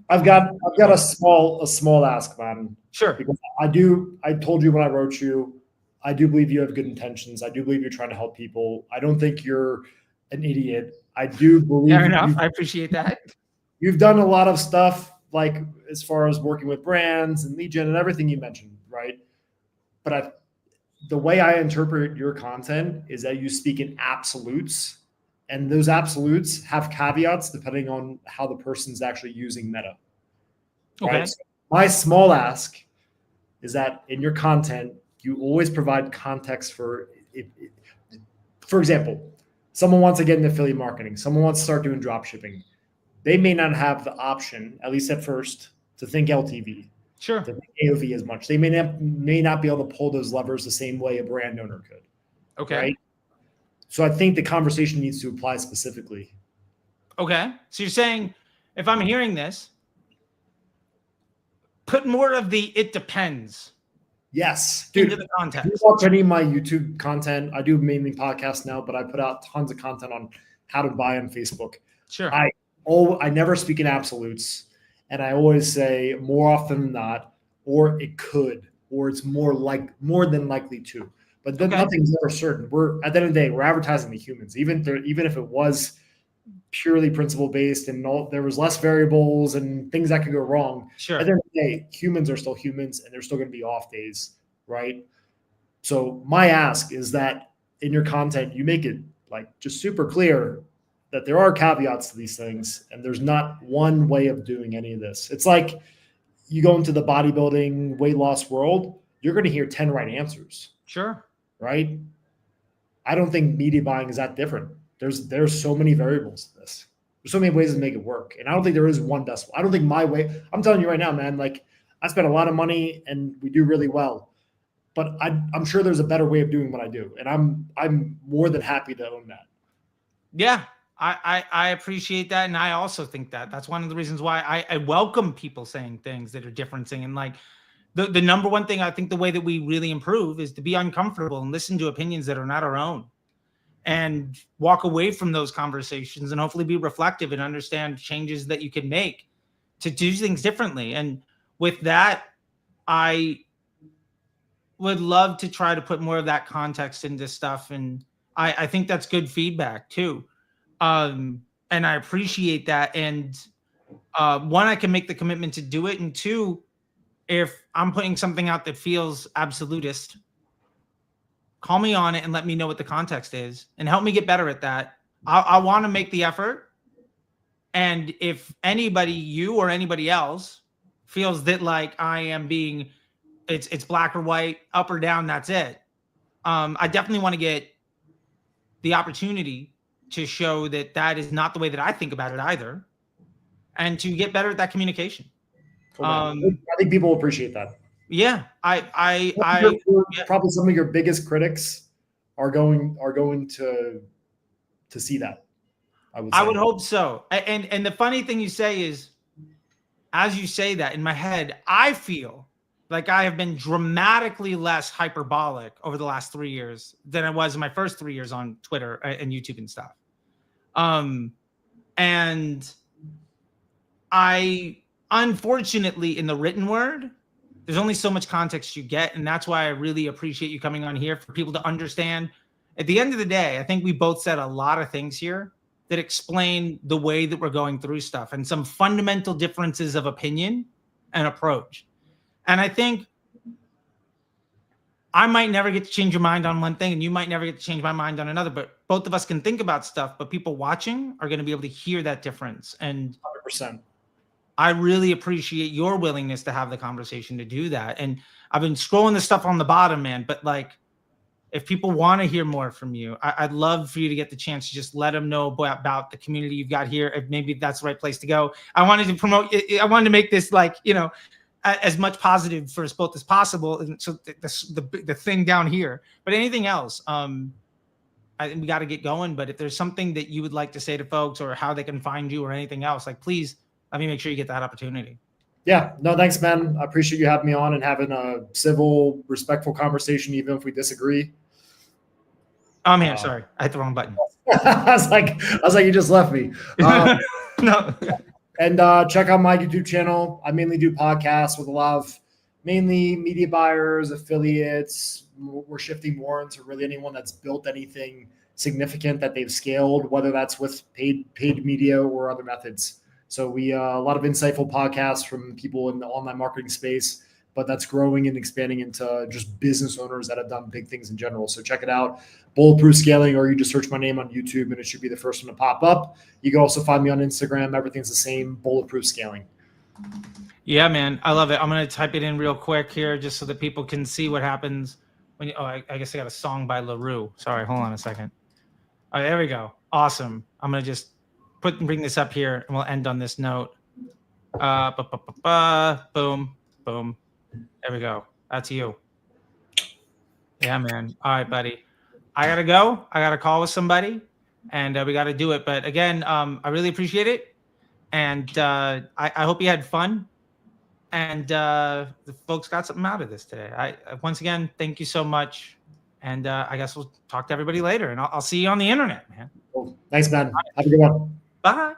I've got a small ask, man. Sure. Because I told you when I wrote you, I do believe you have good intentions. I do believe you're trying to help people. I don't think you're an idiot. I do believe. Fair enough. I appreciate that. You've done a lot of stuff, like as far as working with brands and lead gen and everything you mentioned, right? But the way I interpret your content is that you speak in absolutes, and those absolutes have caveats depending on how the person's actually using Meta. Okay. Right? So my small ask is that in your content, you always provide context for example, someone wants to get into affiliate marketing. Someone wants to start doing drop shipping. They may not have the option, at least at first, to think LTV, sure, to think AOV as much. They may not be able to pull those levers the same way a brand owner could. Okay. Right? So I think the conversation needs to apply specifically. Okay. So you're saying, if I'm hearing this, put more of the "it depends." Yes, dude. Into the context. If you watch any of my YouTube content, I do mainly podcasts now, but I put out tons of content on how to buy on Facebook. Sure. I never speak in absolutes, and I always say more often than not, or it could, or it's more than likely to. But then nothing's ever certain. We're at the end of the day, we're advertising to humans, even if it was purely principle based and there was less variables and things that could go wrong. Sure. At the end of the day, humans are still humans, and there's still going to be off days, right? So my ask is that in your content, you make it like just super clear that there are caveats to these things, and there's not one way of doing any of this. It's like you go into the bodybuilding weight loss world, you're going to hear 10 right answers. Sure. Right? I don't think media buying is that different. There's so many variables to this. There's so many ways to make it work. And I don't think there is one best. I don't think my way, I'm telling you right now, man, like I spend a lot of money and we do really well, but I'm sure there's a better way of doing what I do. And I'm more than happy to own that. Yeah, I appreciate that. And I also think that's one of the reasons why I welcome people saying things that are differencing. And like the number one thing, I think the way that we really improve is to be uncomfortable and listen to opinions that are not our own. And walk away from those conversations and hopefully be reflective and understand changes that you can make to do things differently. And with that, I would love to try to put more of that context into stuff. And I think that's good feedback too. And I appreciate that. And one, I can make the commitment to do it. And two, if I'm putting something out that feels absolutist, call me on it and let me know what the context is and help me get better at that. I want to make the effort. And if anybody, you or anybody else, feels that like I am being, it's black or white, up or down, that's it. I definitely want to get the opportunity to show that that is not the way that I think about it either, and to get better at that communication. I think people will appreciate that. Yeah, probably some of your biggest critics are going to see that. I would hope so. And the funny thing you say is, as you say that, in my head, I feel like I have been dramatically less hyperbolic over the last 3 years than I was in my first 3 years on Twitter and YouTube and stuff. And I, unfortunately, in the written word, there's only so much context you get. And that's why I really appreciate you coming on here, for people to understand. At the end of the day, I think we both said a lot of things here that explain the way that we're going through stuff and some fundamental differences of opinion and approach. And I think I might never get to change your mind on one thing, and you might never get to change my mind on another, but both of us can think about stuff, but people watching are going to be able to hear that difference. And 100%. I really appreciate your willingness to have the conversation to do that. And I've been scrolling the stuff on the bottom, man, but like, if people want to hear more from you, I'd love for you to get the chance to just let them know about the community you've got here. If maybe that's the right place to go. I wanted to promote, I wanted to make this like, you know, as much positive for us both as possible. And so the thing down here, but anything else, we got to get going. But if there's something that you would like to say to folks, or how they can find you, or anything else, like, please let me make sure you get that opportunity. Yeah, no, thanks, man. I appreciate you having me on and having a civil, respectful conversation, even if we disagree. I'm here. Sorry, I hit the wrong button. I was like, you just left me. No. And check out my YouTube channel. I mainly do podcasts with a lot of mainly media buyers, affiliates. We're shifting more into really anyone that's built anything significant that they've scaled, whether that's with paid media or other methods. So we a lot of insightful podcasts from people in the online marketing space, but that's growing and expanding into just business owners that have done big things in general. So check it out, Bulletproof Scaling, or you just search my name on YouTube and it should be the first one to pop up. You can also find me on Instagram. Everything's the same, Bulletproof Scaling. Yeah, man, I love it. I'm going to type it in real quick here just so that people can see what happens when you, I guess I got a song by LaRue. Sorry, hold on a second. All right, there we go. Awesome. I'm going to just bring this up here and we'll end on this note. Boom, boom. There we go. That's you. Yeah, man. All right, buddy. I got to go. I got a call with somebody and we got to do it. But again, I really appreciate it. And I hope you had fun. And the folks got something out of this today. Once again, thank you so much. And I guess we'll talk to everybody later. And I'll see you on the internet, man. Cool. Thanks, man. Have a good one. Bye.